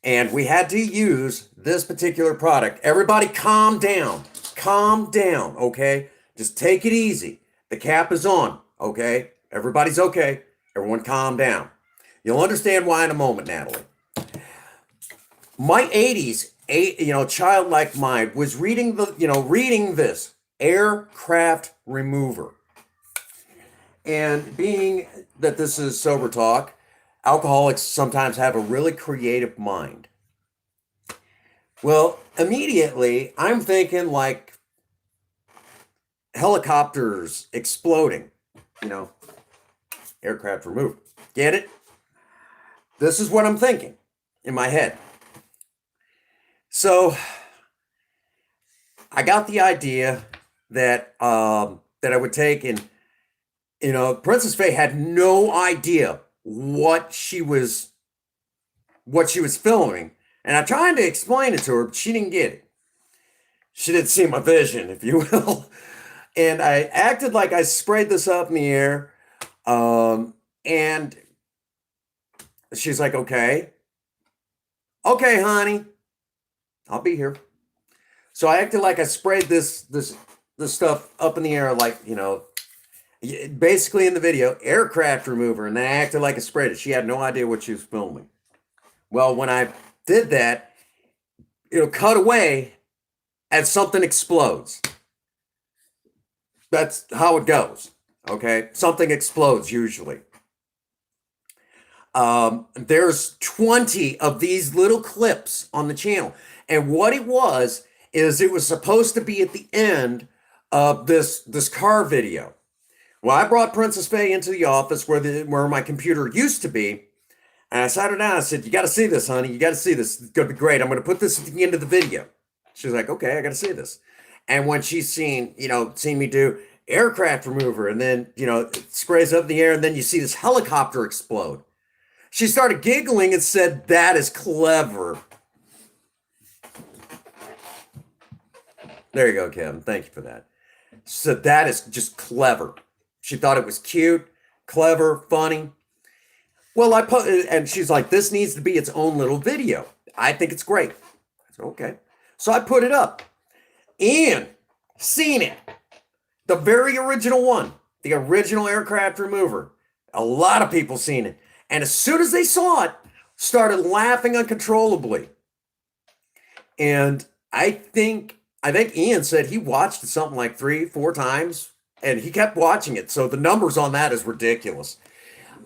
And we had to use this particular product. Everybody calm down. Calm down, okay? Just take it easy. The cap is on, okay? Everybody's okay. Everyone calm down. You'll understand why in a moment, Natalie. My 80s, childlike mind was reading this aircraft remover. And being that this is sober talk, alcoholics sometimes have a really creative mind. Well, immediately I'm thinking like helicopters exploding, aircraft remover. Get it? This is what I'm thinking in my head. So I got the idea that that I would take and Princess Faye had no idea what she was filming, and I tried to explain it to her, but she didn't get it. She didn't see my vision, if you will. And I acted like I sprayed this up in the air, and she's like, okay. Okay, honey, I'll be here. So I acted like I sprayed this stuff up in the air, like, basically in the video, aircraft remover, and then I acted like I sprayed it. She had no idea what she was filming. Well, when I did that, it'll cut away and something explodes. That's how it goes. Okay, something explodes usually. There's 20 of these little clips on the channel, and what it was is it was supposed to be at the end of this car video. Well, I brought Princess Faye into the office where my computer used to be, and I sat her down. I said, "You got to see this, honey. You got to see this. It's gonna be great. I'm gonna put this at the end of the video." She's like, "Okay, I got to see this." And when she's seen me do aircraft remover, and then it sprays up in the air, and then you see this helicopter explode. She started giggling and said, "That is clever." There you go, Kevin. Thank you for that. She said, "That is just clever." She thought it was cute, clever, funny. Well, I put, and she's like, "This needs to be its own little video. I think it's great." I said, "Okay." So I put it up. Ian, seen it. The very original one, the original aircraft remover. A lot of people seen it. And as soon as they saw it, started laughing uncontrollably. And I think Ian said he watched it something like 3-4 times, and he kept watching it. So the numbers on that is ridiculous.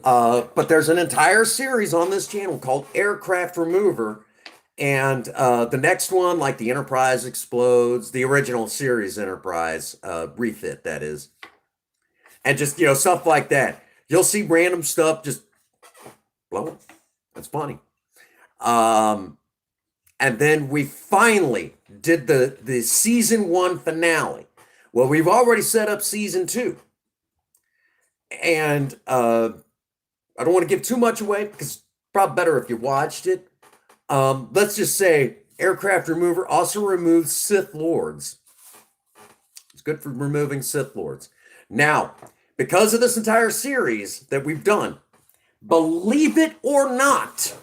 But there's an entire series on this channel called Aircraft Remover. And the next one, like the Enterprise explodes, the original series Enterprise, refit, that is. And just, stuff like that. You'll see random stuff just blow up. That's funny. And then we finally did the season 1 finale. Well, we've already set up season 2. And I don't want to give too much away because it's probably better if you watched it. Let's just say aircraft remover also removes Sith Lords. It's good for removing Sith Lords. Now, because of this entire series that we've done, believe it or not,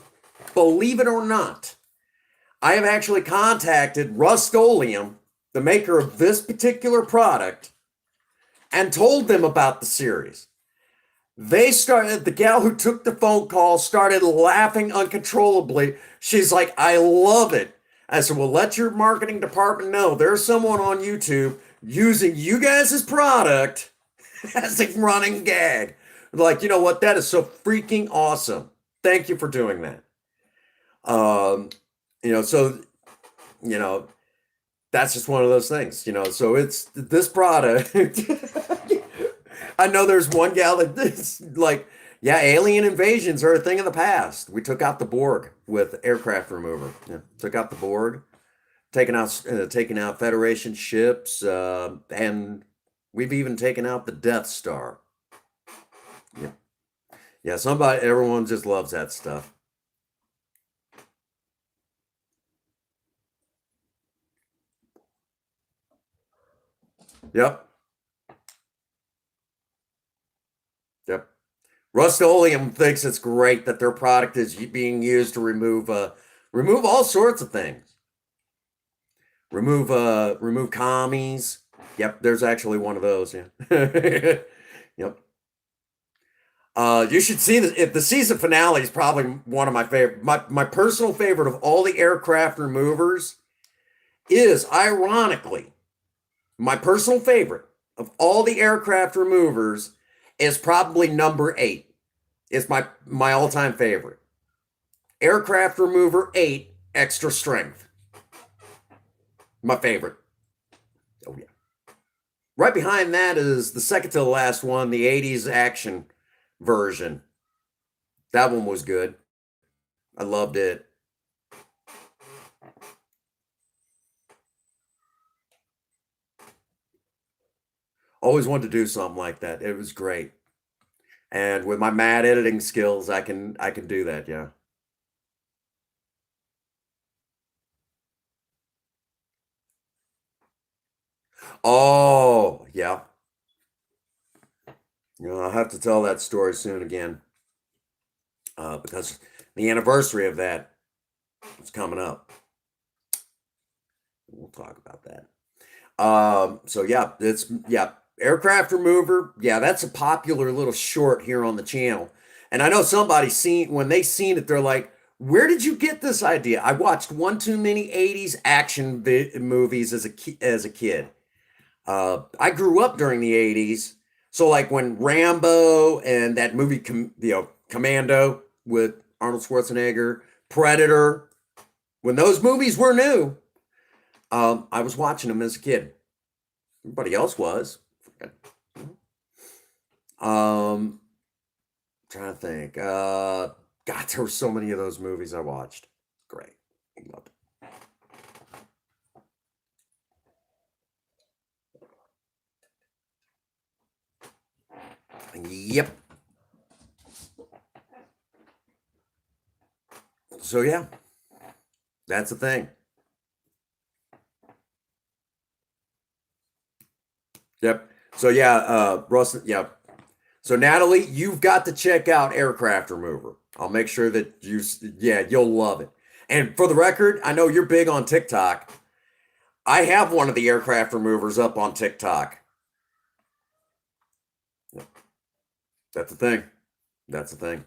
I have actually contacted Rust-Oleum, the maker of this particular product, and told them about the series. The gal who took the phone call started laughing uncontrollably. She's like, "I love it." I said, "Well, let your marketing department know there's someone on YouTube using you guys' product as a running gag." Like, you know what? That is so freaking awesome. Thank you for doing that. So, that's just one of those things, so it's this product. I know there's one gal that's like, "Yeah, alien invasions are a thing of the past. We took out the Borg with aircraft remover. Yeah, took out the Borg, taking out Federation ships, and we've even taken out the Death Star." Yeah, yeah. Everyone just loves that stuff. Yep, yep. Rust-Oleum thinks it's great that their product is being used to remove all sorts of things. Remove commies. Yep, there's actually one of those. Yeah. Yep. You should see the season finale is probably one of my favorite. My personal favorite of all the aircraft removers is, ironically, my personal favorite of all the aircraft removers is probably number 8. It's my all-time favorite. Aircraft remover 8 extra strength. My favorite. Oh yeah. Right behind that is the second to the last one, the 80s action version. That one was good. I loved it. Always wanted to do something like that. It was great. And with my mad editing skills, I can do that, yeah. Oh, yeah. I'll have to tell that story soon again. Because the anniversary of that. It's coming up. We'll talk about that. So yeah, aircraft remover. Yeah, that's a popular little short here on the channel. And I know somebody seen when they seen it, they're like, "Where did you get this idea?" I watched one too many '80s action movies as a kid. I grew up during the '80s, so like when Rambo and that movie, Commando with Arnold Schwarzenegger, Predator, when those movies were new, I was watching them as a kid. Everybody else was. Trying to think. God, there were so many of those movies I watched. Great. Loved it. Yep. So yeah, that's the thing. Yep. So yeah, Russ, yeah. So Natalie, you've got to check out Aircraft Remover. I'll make sure that you'll love it. And for the record, I know you're big on TikTok. I have one of the aircraft removers up on TikTok. That's the thing. That's the thing.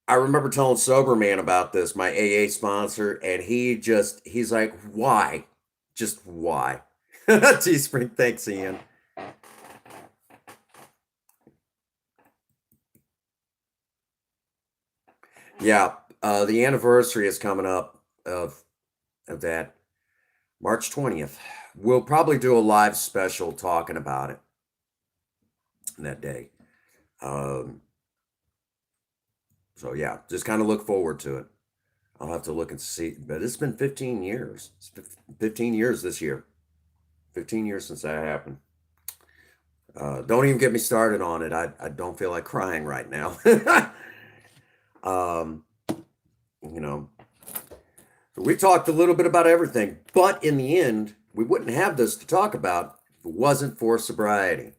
I remember telling Sober Man about this, my AA sponsor, and he's like, why? Just why? Teespring, thanks, Ian. Yeah, the anniversary is coming up of that March 20th. We'll probably do a live special talking about it that day. So yeah, just kind of look forward to it. I'll have to look and see, but it's been 15 years. It's 15 years this year. 15 years since that happened. Don't even get me started on it. I don't feel like crying right now. You know, we talked a little bit about everything, but in the end, we wouldn't have this to talk about if it wasn't for sobriety,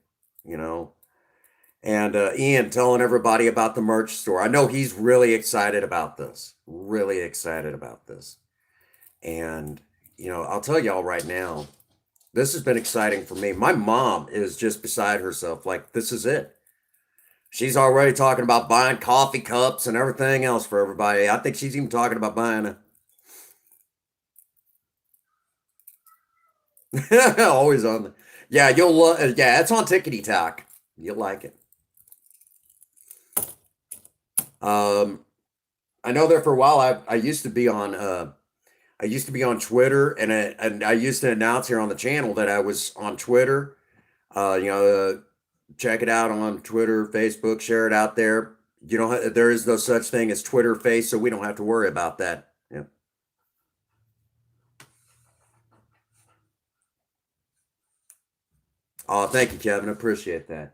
you know. And Ian telling everybody about the merch store. I know he's really excited about this. Really excited about this. And, I'll tell y'all right now, this has been exciting for me. My mom is just beside herself. Like, this is it. She's already talking about buying coffee cups and everything else for everybody. I think she's even talking about buying always on the, yeah, you'll love, yeah, it's on Tickety Talk. You'll like it. I know that for a while I used to be on Twitter, and I used to announce here on the channel that I was on Twitter. Check it out on Twitter, Facebook, share it out there. There is no such thing as Twitter face, so we don't have to worry about that. Yeah. Oh, thank you, Kevin. I appreciate that.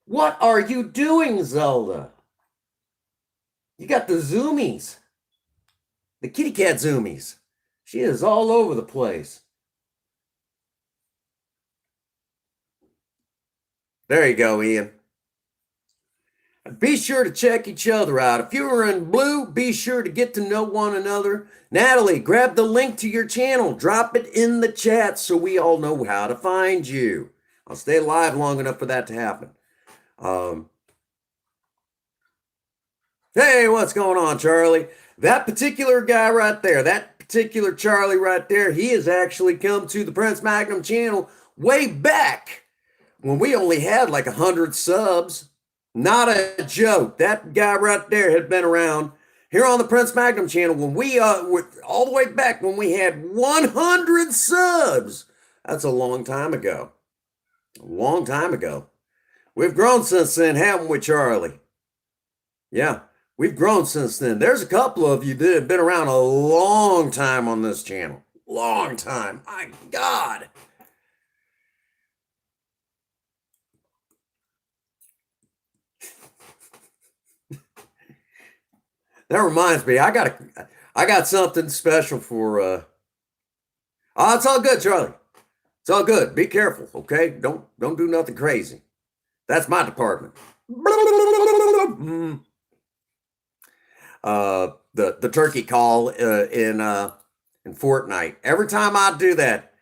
What are you doing, Zelda? You got the zoomies, the kitty cat zoomies. She is all over the place. There you go, Ian. Be sure to check each other out. If you are in blue, be sure to get to know one another. Natalie, grab the link to your channel. Drop it in the chat so we all know how to find you. I'll stay alive long enough for that to happen. Hey, what's going on, Charlie? That particular guy right there, that particular Charlie right there, he has actually come to the Prince Magnum channel way back when we only had like 100 subs. Not a joke. That guy right there had been around here on the Prince Magnum channel when we were all the way back when we had 100 subs. That's a long time ago. A long time ago. We've grown since then, haven't we, Charlie? Yeah, we've grown since then. There's a couple of you that have been around a long time on this channel. Long time. My God. That reminds me, I got something special for oh, it's all good, Charlie. It's all good. Be careful, okay? Don't do nothing crazy. That's my department. the turkey call in Fortnite. Every time I do that,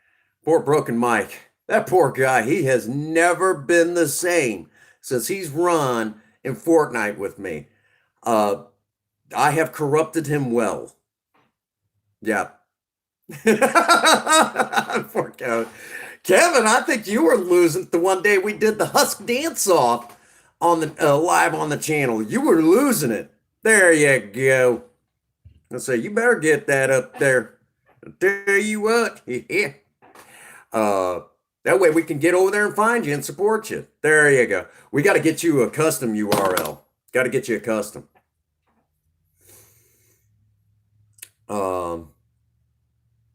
poor Broken Mike, that poor guy, he has never been the same since he's run in Fortnite with me. I have corrupted him well. Yeah. Poor Kevin. Kevin, I think you were losing the one day we did the Husk dance off on the live on the channel. You were losing it. There you go. I say you better get that up there. I'll tell you what. Yeah. That way we can get over there and find you and support you. There you go. We got to get you a custom URL. Got to get you a custom.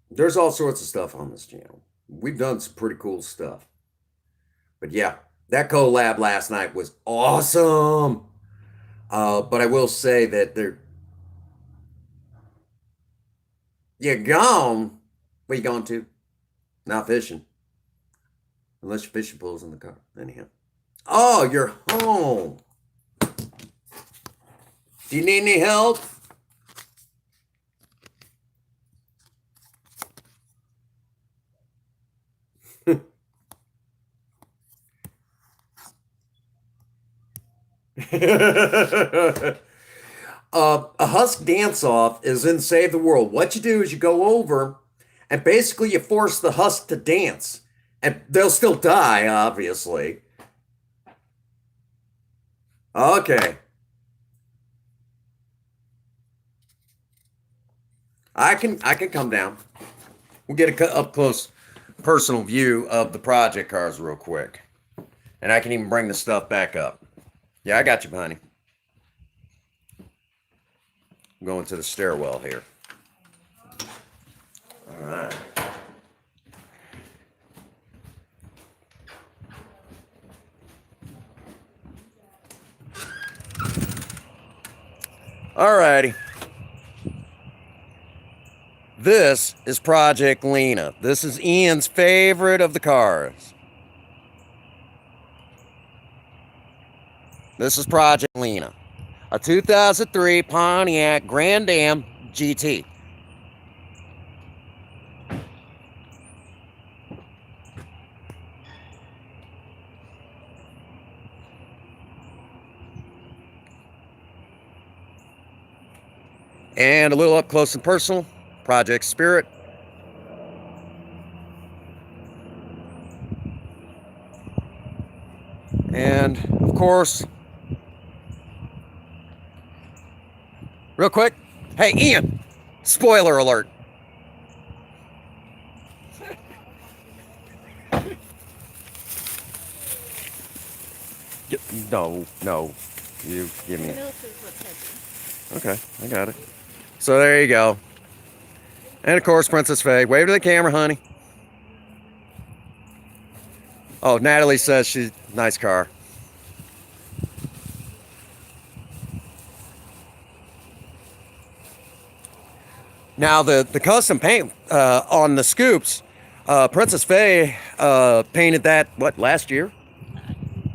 There's all sorts of stuff on this channel. We've done some pretty cool stuff. But yeah, that collab last night was awesome. But I will say that you're gone. Where you going to? Not fishing. Unless your fishing pole's in the car. Anyhow. Oh, you're home. Do you need any help? A Husk dance-off is in Save the World. What you do is you go over and basically you force the Husk to dance. And they'll still die, obviously. Okay. I can come down. We'll get a up close personal view of the project cars real quick. And I can even bring the stuff back up. Yeah, I got you, honey. I'm going to the stairwell here. All right. All righty. This is Project Lena. This is Ian's favorite of the cars. This is Project Lena, a 2003 Pontiac Grand Am GT. And a little up close and personal, Project Spirit. And of course, real quick, hey Ian, spoiler alert. No, you give me. Okay, I got it. So there you go. And of course, Princess Faye. Wave to the camera, honey. Oh, Natalie says she's nice car. Now the custom paint on the scoops, Princess Faye painted that last year?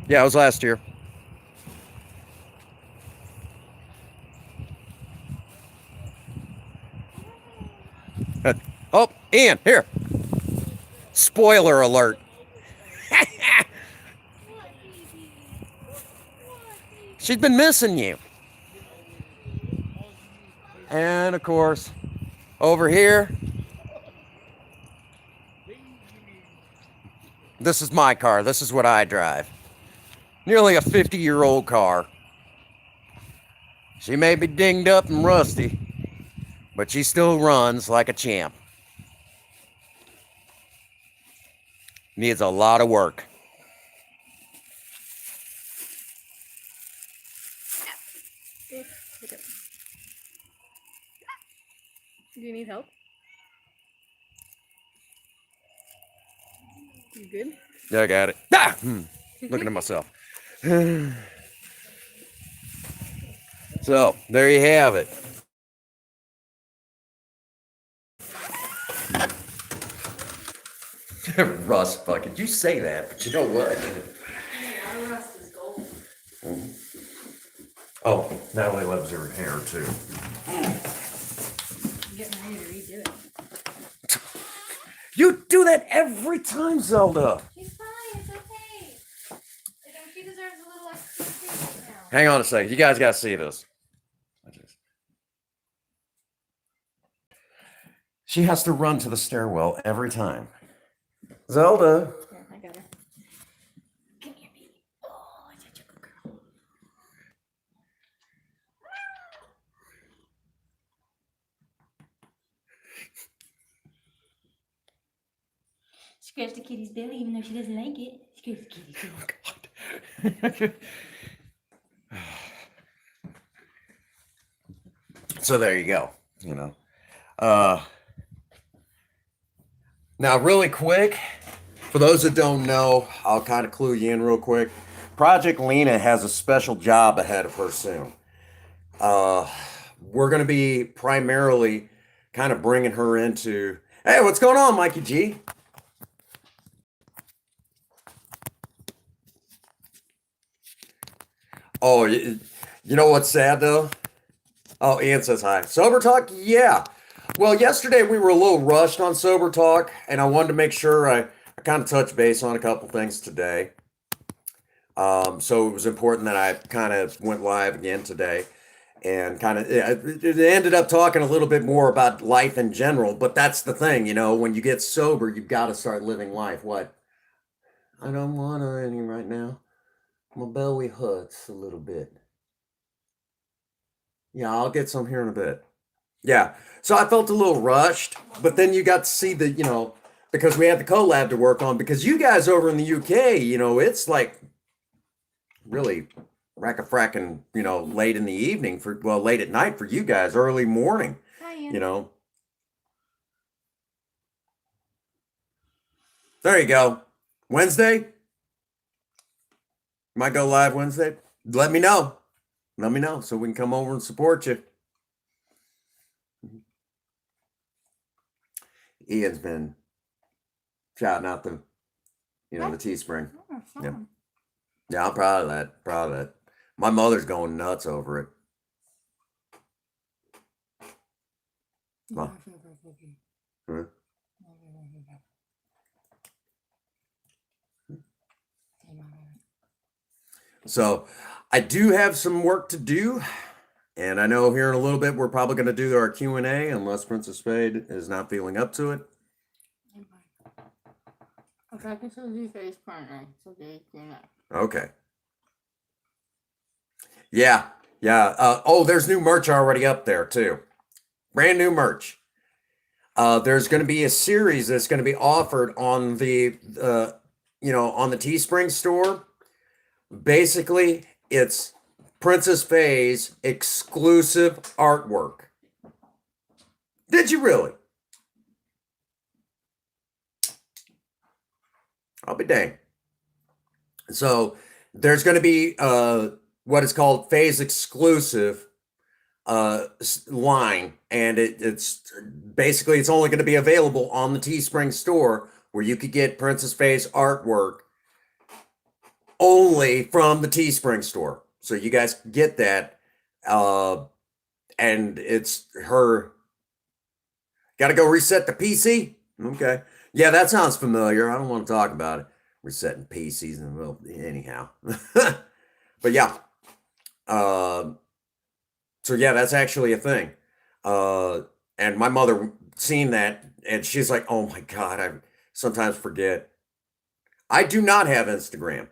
Yeah, it was last year. Oh, Ian, here. Spoiler alert. She's been missing you. And of course, over here, this is my car. This is what I drive. Nearly a 50-year-old car. She may be dinged up and rusty, but she still runs like a champ. Needs a lot of work. Do you need help? You good? Yeah, I got it. Ah! Looking at myself. So, there you have it. Rust bucket. You say that, but you know what? Our rust is gold. Oh, Natalie loves her hair too. do that every time, Zelda. She's fine. It's okay. She deserves a little extra treat right now. Hang on a second. You guys got to see this. She has to run to the stairwell every time. Zelda. Here, I got her. Come here, baby. Oh, such a good girl. Scratch the kitty's belly even though she doesn't like it. Scratch the kitty's belly. So there you go. You know. Now, really quick, for those that don't know, I'll kind of clue you in real quick. Project Lena has a special job ahead of her soon. We're going to be primarily kind of bringing her into. Hey, what's going on, Mikey G? Oh, you know what's sad though? Oh, Ian says hi. Sober Talk? Yeah. Well, yesterday we were a little rushed on Sober Talk, and I wanted to make sure I kind of touched base on a couple things today. So it was important that I kind of went live again today and kind of it ended up talking a little bit more about life in general. But that's the thing, you know, when you get sober, you've got to start living life. What? I don't want any right now. My belly hurts a little bit. Yeah, I'll get some here in a bit. Yeah. So I felt a little rushed, but then you got to see the, you know, because we had the collab to work on, because you guys over in the UK, you know, it's like really rack-a-frackin', you know, late in the evening for, well, late at night for you guys, early morning, Hi, Ian. you know. There you go. Wednesday? Might go live Wednesday. Let me know. Let me know so we can come over and support you. Ian's been shouting out the, you know, the Teespring. Oh, Yeah. fun. Yeah, I'm proud of that. Proud of that. My mother's going nuts over it. Huh? Huh? So I do have some work to do, and I know here in a little bit we're probably going to do our Q&A unless Princess Spade is not feeling up to it. Okay, this is the face partner. So they not. Okay. Yeah, yeah. Oh, there's new merch already up there too. Brand new merch. There's going to be a series that's going to be offered on the, you know, on the Teespring store. Basically, it's Princess Faye's exclusive artwork. Did you really? I'll be dang. So there's going to be what is called Faye's exclusive line, and it's basically it's only going to be available on the Teespring store, where you could get Princess Faye's artwork only from the Teespring store. So you guys can get that, and it's her. Got to go reset the PC. Okay, yeah, that sounds familiar. I don't want to talk about it. Resetting PCs and well, anyhow. But yeah, so yeah, that's actually a thing. And my mother seen that, and she's like, "Oh my God, I sometimes forget. I do not have Instagram.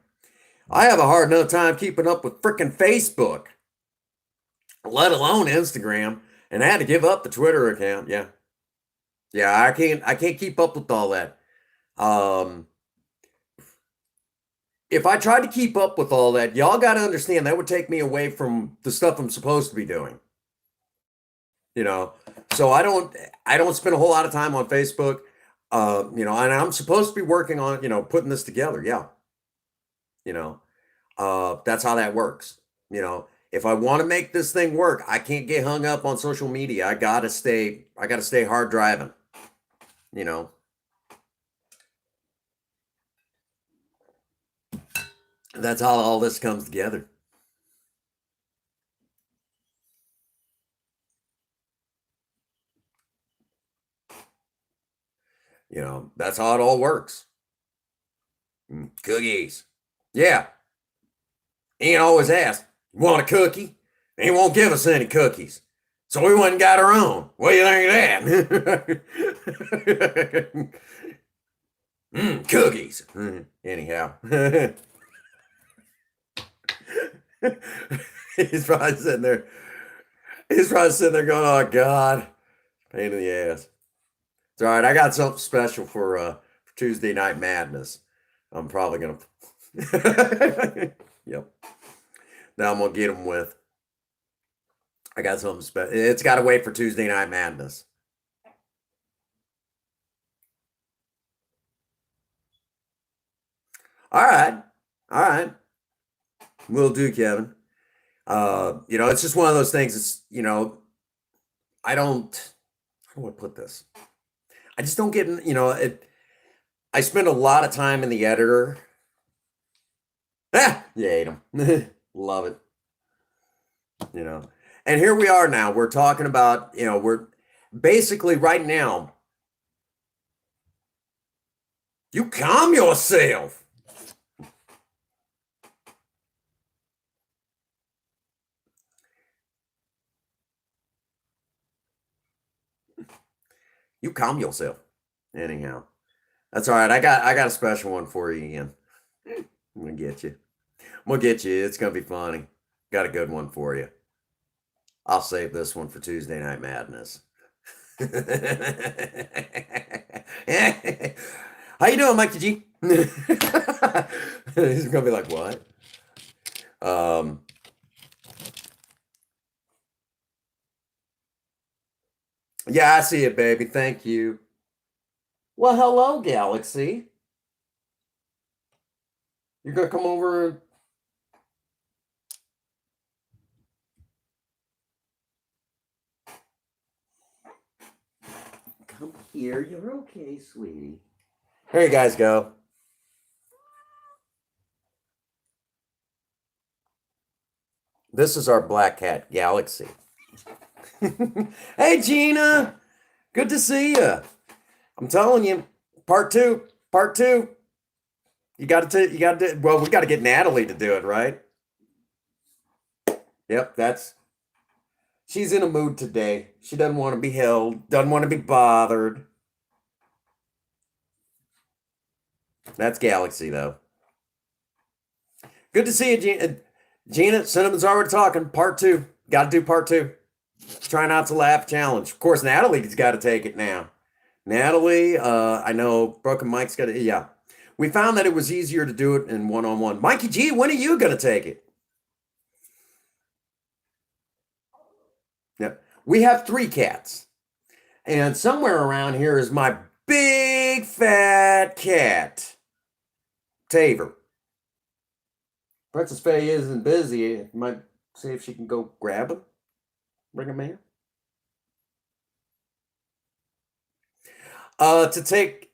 I have a hard enough time keeping up with frickin' Facebook, let alone Instagram. And I had to give up the Twitter account. Yeah, yeah, I can't keep up with all that. If I tried to keep up with all that, y'all got to understand that would take me away from the stuff I'm supposed to be doing. You know, so I don't spend a whole lot of time on Facebook. You know, and I'm supposed to be working on, you know, putting this together. Yeah. You know, that's how that works. You know, if I want to make this thing work, I can't get hung up on social media. I gotta stay hard driving, you know. That's how all this comes together. You know, that's how it all works. Cookies. Yeah. Ian always asks, "You want a cookie?" And he won't give us any cookies. So we went and got our own. What do you think of that? Cookies. Anyhow. He's probably sitting there. He's probably sitting there going, "Oh God, pain in the ass." It's all right. I got something special for Tuesday Night Madness. I'm probably gonna. Yep. Now I'm gonna get him with. I got something special. It's got to wait for Tuesday Night Madness. All right. All right. Will do, Kevin. You know, it's just one of those things. It's, you know, I don't, how do I put this? I just don't get, you know, I spend a lot of time in the editor. Ah, you hate him. Love it. You know, and here we are now. We're talking about, you know, we're basically right now. You calm yourself. You calm yourself. Anyhow, that's all right. I got a special one for you, Ian. I'm gonna get you. I'm gonna get you. It's gonna be funny. Got a good one for you. I'll save this one for Tuesday Night Madness. How you doing, Mikey G? He's gonna be like, what? Um, yeah, I see it, baby. Thank you. Well, hello, Galaxy. You're gonna come over and come here. You're okay, sweetie. Here you guys go. This is our black cat, Galaxy. Hey, Gina. Good to see you. I'm telling you, part two, part two. You got to, well, we got to get Natalie to do it, right? Yep, she's in a mood today. She doesn't want to be held, doesn't want to be bothered. That's Galaxy, though. Good to see you, Gina. Gina, Cinnamon's already talking. Part two. Got to do part two. Try not to laugh challenge. Of course, Natalie's got to take it now. Natalie, I know Broken Mike's got to, yeah. We found that it was easier to do it in one-on-one. Mikey G, when are you going to take it? Yeah. We have 3 cats. And somewhere around here is my big fat cat, Taver. Princess Faye isn't busy. Might see if she can go grab him, bring him here. To take.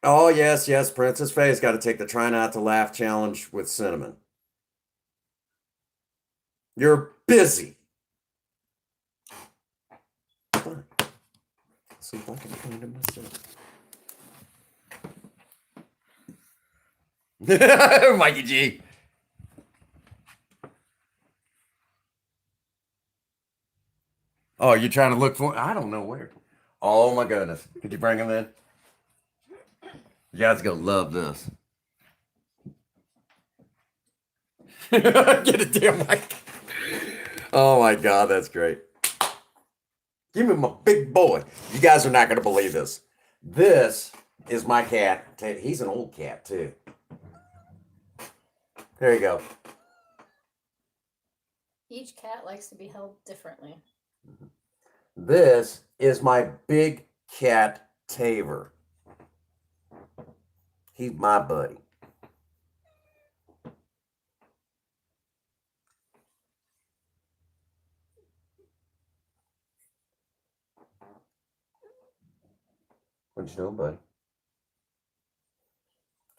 Oh yes, yes. Princess Faye's got to take the try not to laugh challenge with Cinnamon. You're busy. Fine. See if I can find him myself. Mikey G. Oh, you're trying to look for? I don't know where. Oh my goodness! Could you bring him in? You guys gonna love this. Get a damn mic. Oh my god, that's great. Give me my big boy. You guys are not gonna believe this. This is my cat. He's an old cat too. There you go. Each cat likes to be held differently. This is my big cat Taver. He's my buddy. What you doing, buddy?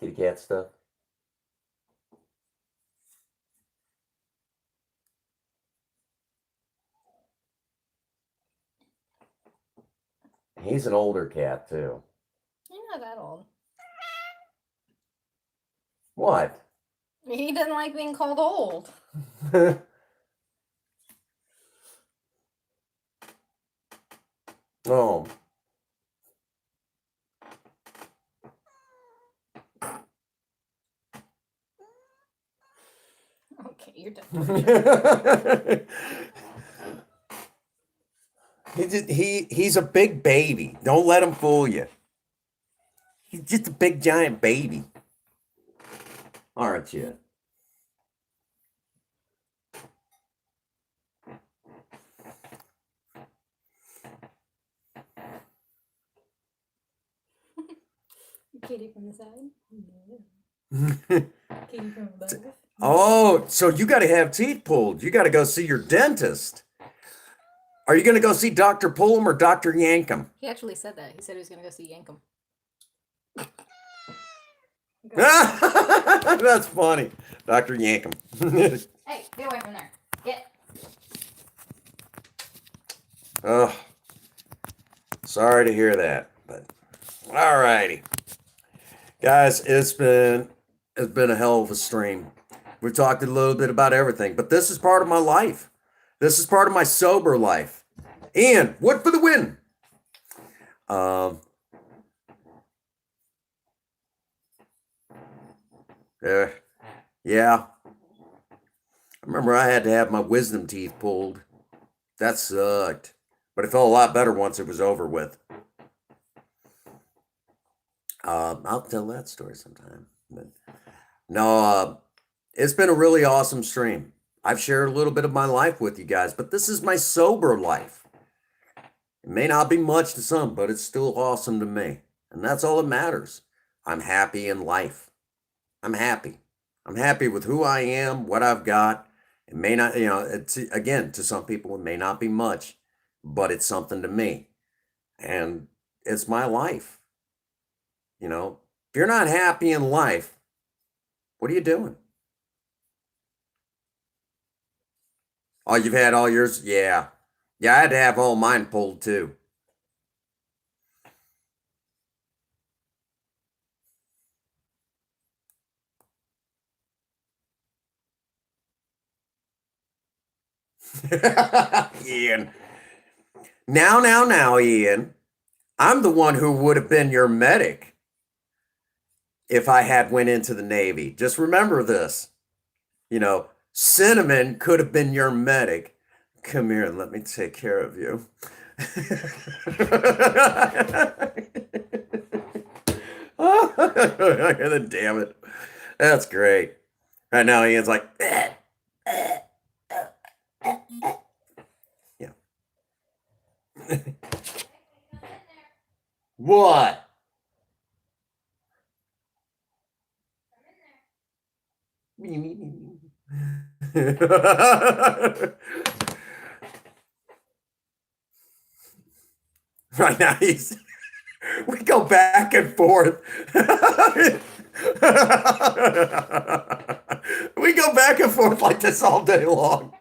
Kitty cat stuff? He's an older cat too. Yeah. not that old. What? He doesn't like being called old. Oh. Okay, you're done. He's a big baby. Don't let him fool you. He's just a big giant baby. Aren't you? Kitty from the side. No. Kitty from above. Oh, so you got to have teeth pulled. You got to go see your dentist. Are you going to go see Dr. Pull'em or Dr. Yankum? He actually said that. He said he was going to go see Yankum. That's funny. Dr. Yankum. Hey, get away from there. Get. Oh, sorry to hear that, but all righty. Guys, it's been a hell of a stream. We've talked a little bit about everything, but this is part of my life. This is part of my sober life. Ian, wood for the win. Yeah. I remember I had to have my wisdom teeth pulled. That sucked, but it felt a lot better once it was over with. I'll tell that story sometime. But no, it's been a really awesome stream. I've shared a little bit of my life with you guys, but this is my sober life. It may not be much to some, but it's still awesome to me. And that's all that matters. I'm happy in life. I'm happy. I'm happy with who I am, what I've got. It may not, it's, again, to some people, it may not be much, but it's something to me. And it's my life. If you're not happy in life, what are you doing? Oh, you've had all yours? Yeah. Yeah, I had to have all mine pulled too. Ian. Now, Ian. I'm the one who would have been your medic if I had went into the Navy. Just remember this. Cinnamon could have been your medic. Come here and let me take care of you. Damn it. That's great. Right now, Ian's like, yeah. What? Right now, we go back and forth. We go back and forth like this all day long.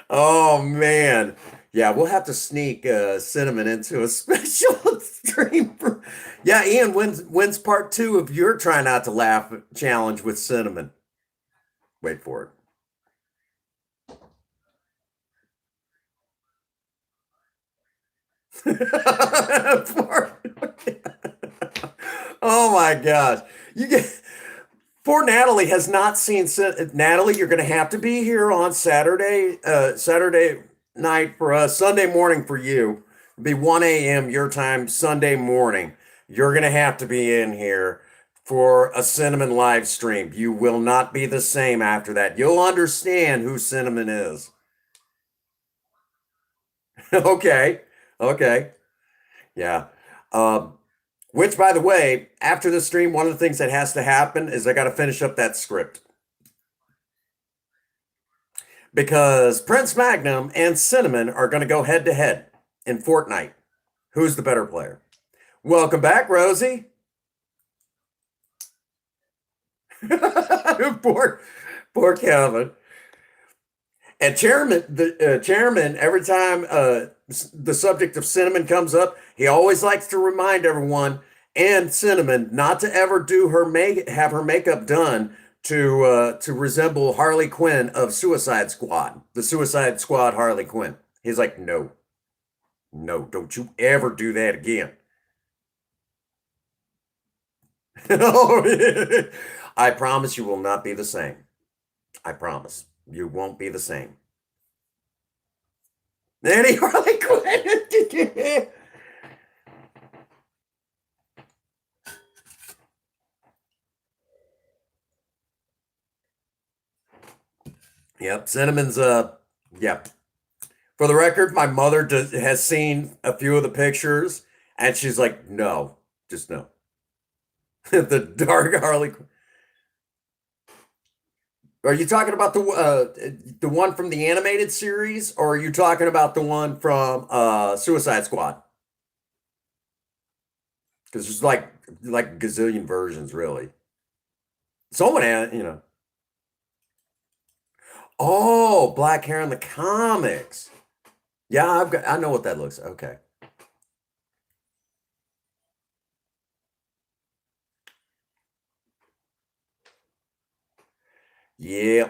Oh man. Yeah, we'll have to sneak Cinnamon into a special stream. Yeah, Ian, when's part 2 of your Try Not to Laugh challenge with Cinnamon? Wait for it. Oh my gosh. Poor Natalie has not seen Natalie, you're going to have to be here on Saturday night for us, Sunday morning for you. It'll be 1 a.m. your time, Sunday morning. You're going to have to be in here for a Cinnamon live stream. You will not be the same after that. You'll understand who Cinnamon is. Okay. Yeah. Which, by the way, after the stream, one of the things that has to happen is I got to finish up that script. Because Prince Magnum and Cinnamon are going to go head to head in Fortnite. Who's the better player? Welcome back, Rosie. Poor Kevin. And the chairman, every time the subject of Cinnamon comes up, he always likes to remind everyone and Cinnamon not to ever have her makeup done to resemble Harley Quinn of Suicide Squad, the Suicide Squad Harley Quinn. He's like, no, no, don't you ever do that again. I promise you will not be the same. I promise you won't be the same. Any Harley Quinn. Yep, Cinnamon's yep. For the record, my mother has seen a few of the pictures, and she's like, "No, just no." The dark Harley. Are you talking about the one from the animated series, or are you talking about the one from Suicide Squad? Because there's like a gazillion versions, really. Someone had, you know. Oh, black hair in the comics. Yeah, I know what that looks like. Okay. Yeah.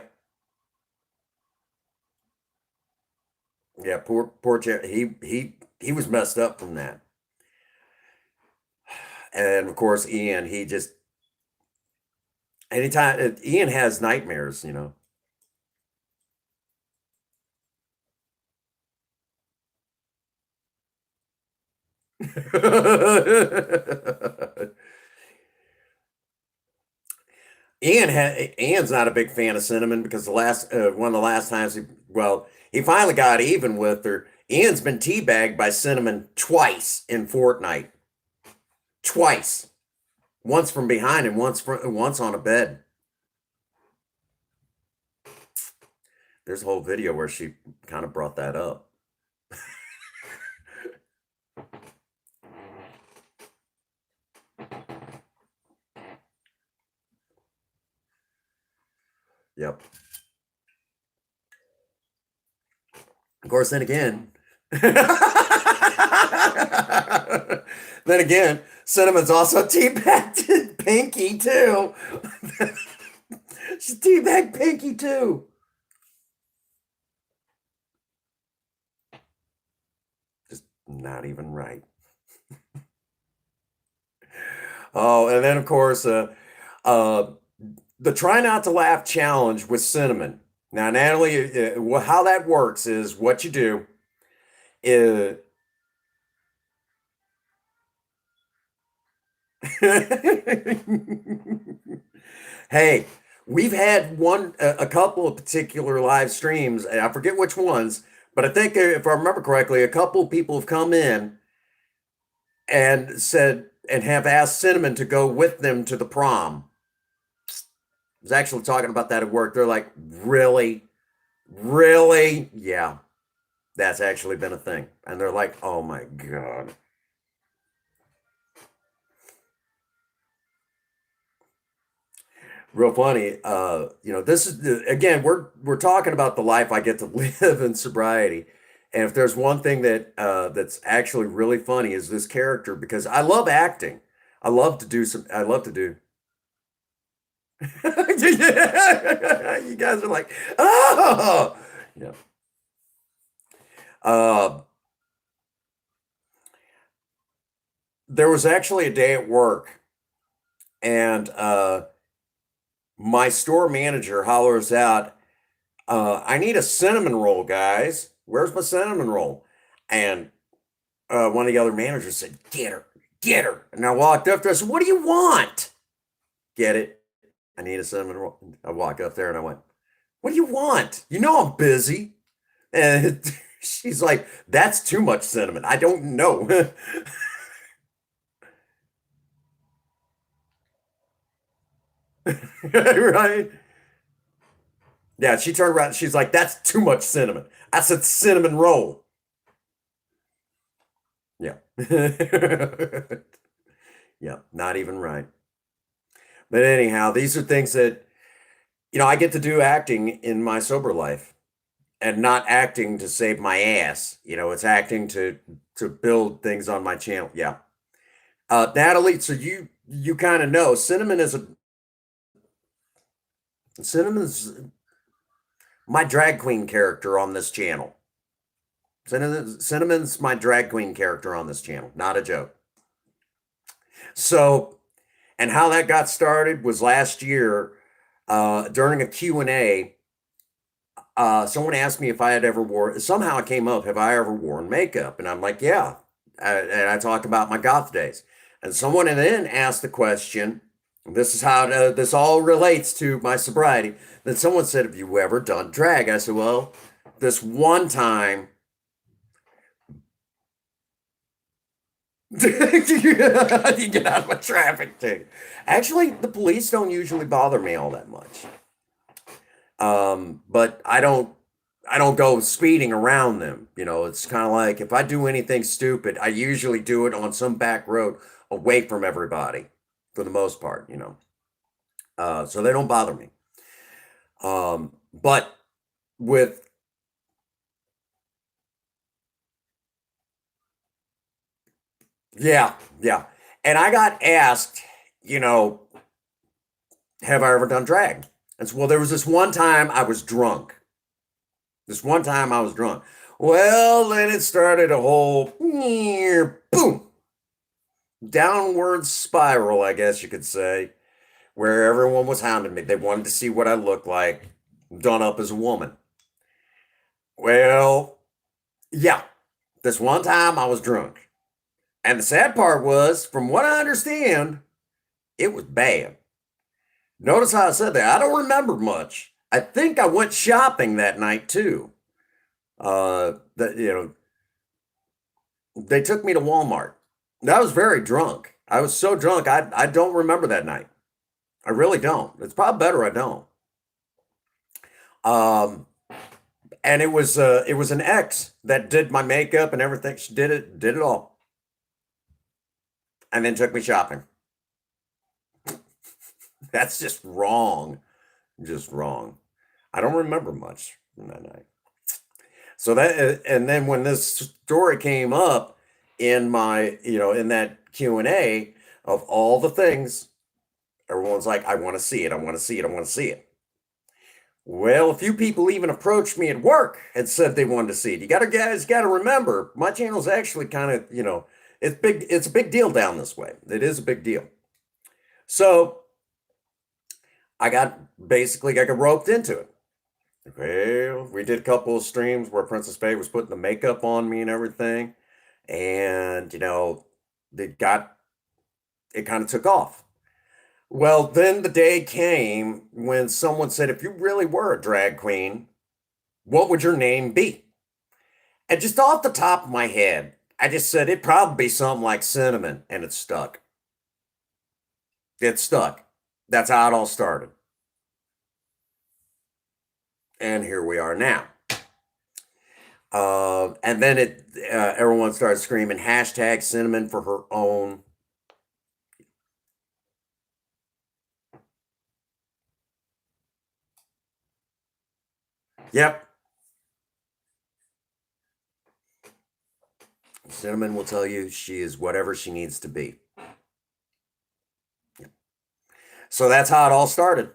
Yeah, poor he was messed up from that. And of course, Ian, he just anytime Ian has nightmares, you know. Ian's not a big fan of Cinnamon because the last one of the last times he finally got even with her. Ian's been teabagged by Cinnamon twice in Fortnite. Twice. Once from behind and once on a bed. There's a whole video where she kind of brought that up. Yep. Of course, then again, Cinnamon's also teabagged Pinky too. She's teabagged Pinky too. Just not even right. Oh, and then of course, the try not to laugh challenge with Cinnamon. Now, Natalie, how that works is what you do is. Hey, we've had a couple of particular live streams, and I forget which ones, but I think if I remember correctly, a couple of people have come in and said and have asked Cinnamon to go with them to the prom. I was actually talking about that at work. They're like, really? Really? Yeah, that's actually been a thing. And they're like, oh my God. Real funny. This is again, we're talking about the life I get to live in sobriety. And if there's one thing that's actually really funny is this character because I love acting. I love to do. You guys are like, oh, yeah. Uh, there was actually a day at work, and my store manager hollers out, "I need a cinnamon roll, guys. Where's my cinnamon roll?" And one of the other managers said, "Get her, get her." And I walked up there. I said, "What do you want?" Get it? I need a cinnamon roll. I walked up there and I went, "What do you want? You know I'm busy." And she's like, "That's too much cinnamon. I don't know." Right? Yeah, she turned around. She's like, "That's too much cinnamon." I said, "Cinnamon roll." Yeah. Yeah, not even right. But anyhow, these are things that, I get to do acting in my sober life. and not acting to save my ass. It's acting to build things on my channel. Yeah. Natalie, so you kind of know Cinnamon's my drag queen character on this channel. Cinnamon's my drag queen character on this channel. Not a joke. So, and how that got started was last year during a Q&A. Someone asked me if I had ever worn, somehow it came up, have I ever worn makeup? And I'm like, yeah. And I talked about my goth days. And someone then asked the question, this is how this all relates to my sobriety. Then someone said, have you ever done drag? I said, well, this one time. You get out of a traffic ticket. Actually, the police don't usually bother me all that much. But I don't go speeding around them. It's kind of like if I do anything stupid, I usually do it on some back road away from everybody for the most part. So they don't bother me. But with yeah, yeah. And I got asked, have I ever done drag? And so, well, there was this one time I was drunk. This one time I was drunk. Well, then it started a whole boom, downward spiral, I guess you could say, where everyone was hounding me. They wanted to see what I looked like done up as a woman. Well, yeah, this one time I was drunk. And the sad part was, from what I understand, it was bad. Notice how I said that. I don't remember much. I think I went shopping that night too. That they took me to Walmart. I was very drunk. I was so drunk. I don't remember that night. I really don't. It's probably better I don't. Um, and it was an ex that did my makeup and everything. She did it all, and then took me shopping. That's just wrong. Just wrong. I don't remember much from that night. So that, and then when this story came up in my, in that Q&A of all the things, everyone's like, I want to see it. I want to see it. I want to see it. Well, a few people even approached me at work and said they wanted to see it. You guys got to remember, my channel's actually kind of, it's big. It's a big deal down this way. It is a big deal. So I got roped into it. Well, we did a couple of streams where Princess Faye was putting the makeup on me and everything. And, it kind of took off. Well, then the day came when someone said, if you really were a drag queen, what would your name be? And just off the top of my head, I just said it'd probably be something like Cinnamon, and it stuck. It stuck. That's how it all started. And here we are now. And then everyone started screaming hashtag Cinnamon for her own. Yep. Cinnamon will tell you she is whatever she needs to be. Yep. So that's how it all started.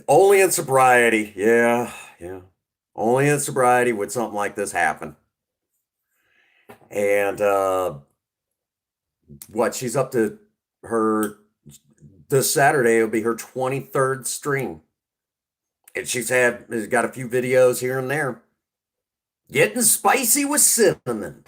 Only in sobriety. Yeah. Only in sobriety would something like this happen. And she's up to this Saturday will be her 23rd stream. And she's got a few videos here and there. Getting spicy with Cinnamon.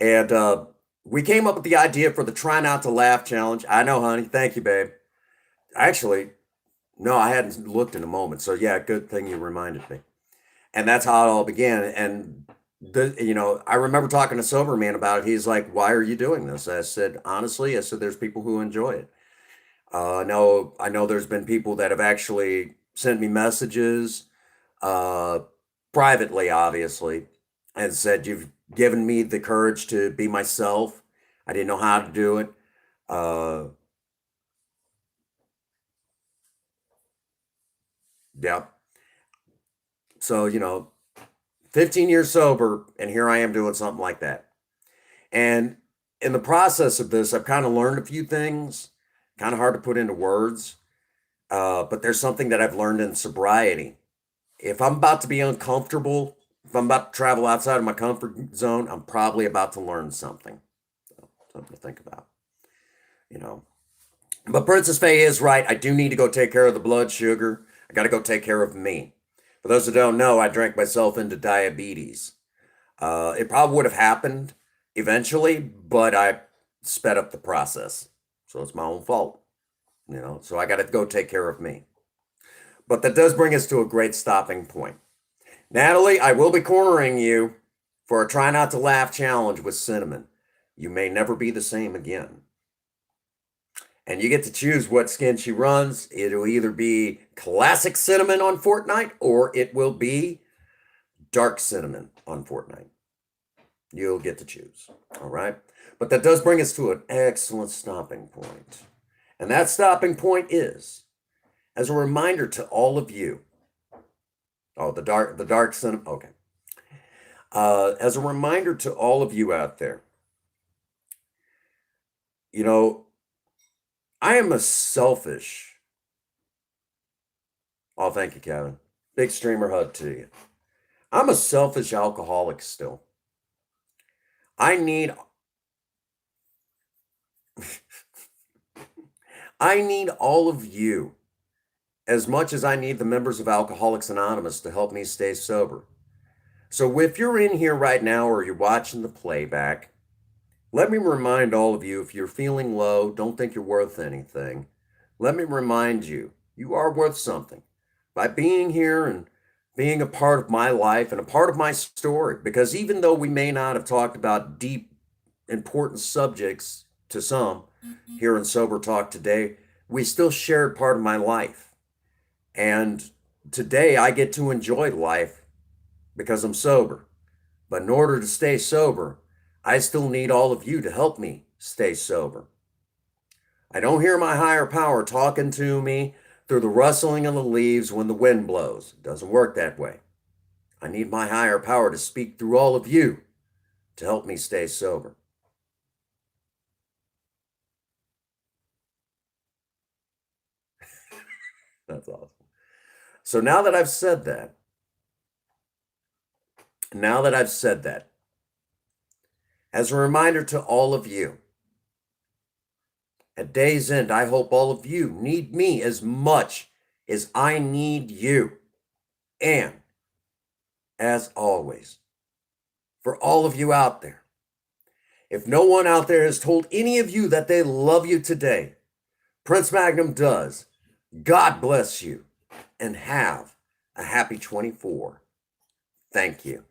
And we came up with the idea for the Try Not to Laugh challenge. I know, honey. Thank you, babe. Actually, no, I hadn't looked in a moment. So yeah, good thing you reminded me. And that's how it all began. And I remember talking to Sober Man about it. He's like, why are you doing this? I said, honestly, there's people who enjoy it. I know there's been people that have actually sent me messages, privately, obviously, and said, you've given me the courage to be myself. I didn't know how to do it. Yep. So, 15 years sober, and here I am doing something like that. And in the process of this, I've kind of learned a few things, kind of hard to put into words. But there's something that I've learned in sobriety. If I'm about to be uncomfortable, if I'm about to travel outside of my comfort zone, I'm probably about to learn something. So, something to think about, you know. But Princess Faye is right. I do need to go take care of the blood sugar. I got to go take care of me. For those who don't know, I drank myself into diabetes. It probably would have happened eventually, but I sped up the process. So it's my own fault, So I got to go take care of me. But that does bring us to a great stopping point. Natalie, I will be cornering you for a try not to laugh challenge with cinnamon. You may never be the same again. And you get to choose what skin she runs. It'll either be classic cinnamon on Fortnite or it will be dark cinnamon on Fortnite. You'll get to choose. All right. But that does bring us to an excellent stopping point. And that stopping point is, as a reminder to all of you, the dark cinnamon. Okay. As a reminder to all of you out there, I am a selfish. Oh, thank you, Kevin. Big streamer hug to you. I'm a selfish alcoholic still. I need all of you as much as I need the members of Alcoholics Anonymous to help me stay sober. So if you're in here right now or you're watching the playback, let me remind all of you, if you're feeling low, don't think you're worth anything. Let me remind you, you are worth something by being here and being a part of my life and a part of my story. Because even though we may not have talked about deep, important subjects to some here in Sober Talk today, we still shared part of my life. And today I get to enjoy life because I'm sober. But in order to stay sober, I still need all of you to help me stay sober. I don't hear my higher power talking to me through the rustling of the leaves when the wind blows. It doesn't work that way. I need my higher power to speak through all of you to help me stay sober. That's awesome. So now that I've said that, as a reminder to all of you, at day's end, I hope all of you need me as much as I need you. And as always, for all of you out there, if no one out there has told any of you that they love you today, Prince Magnum does. God bless you and have a happy 24. Thank you.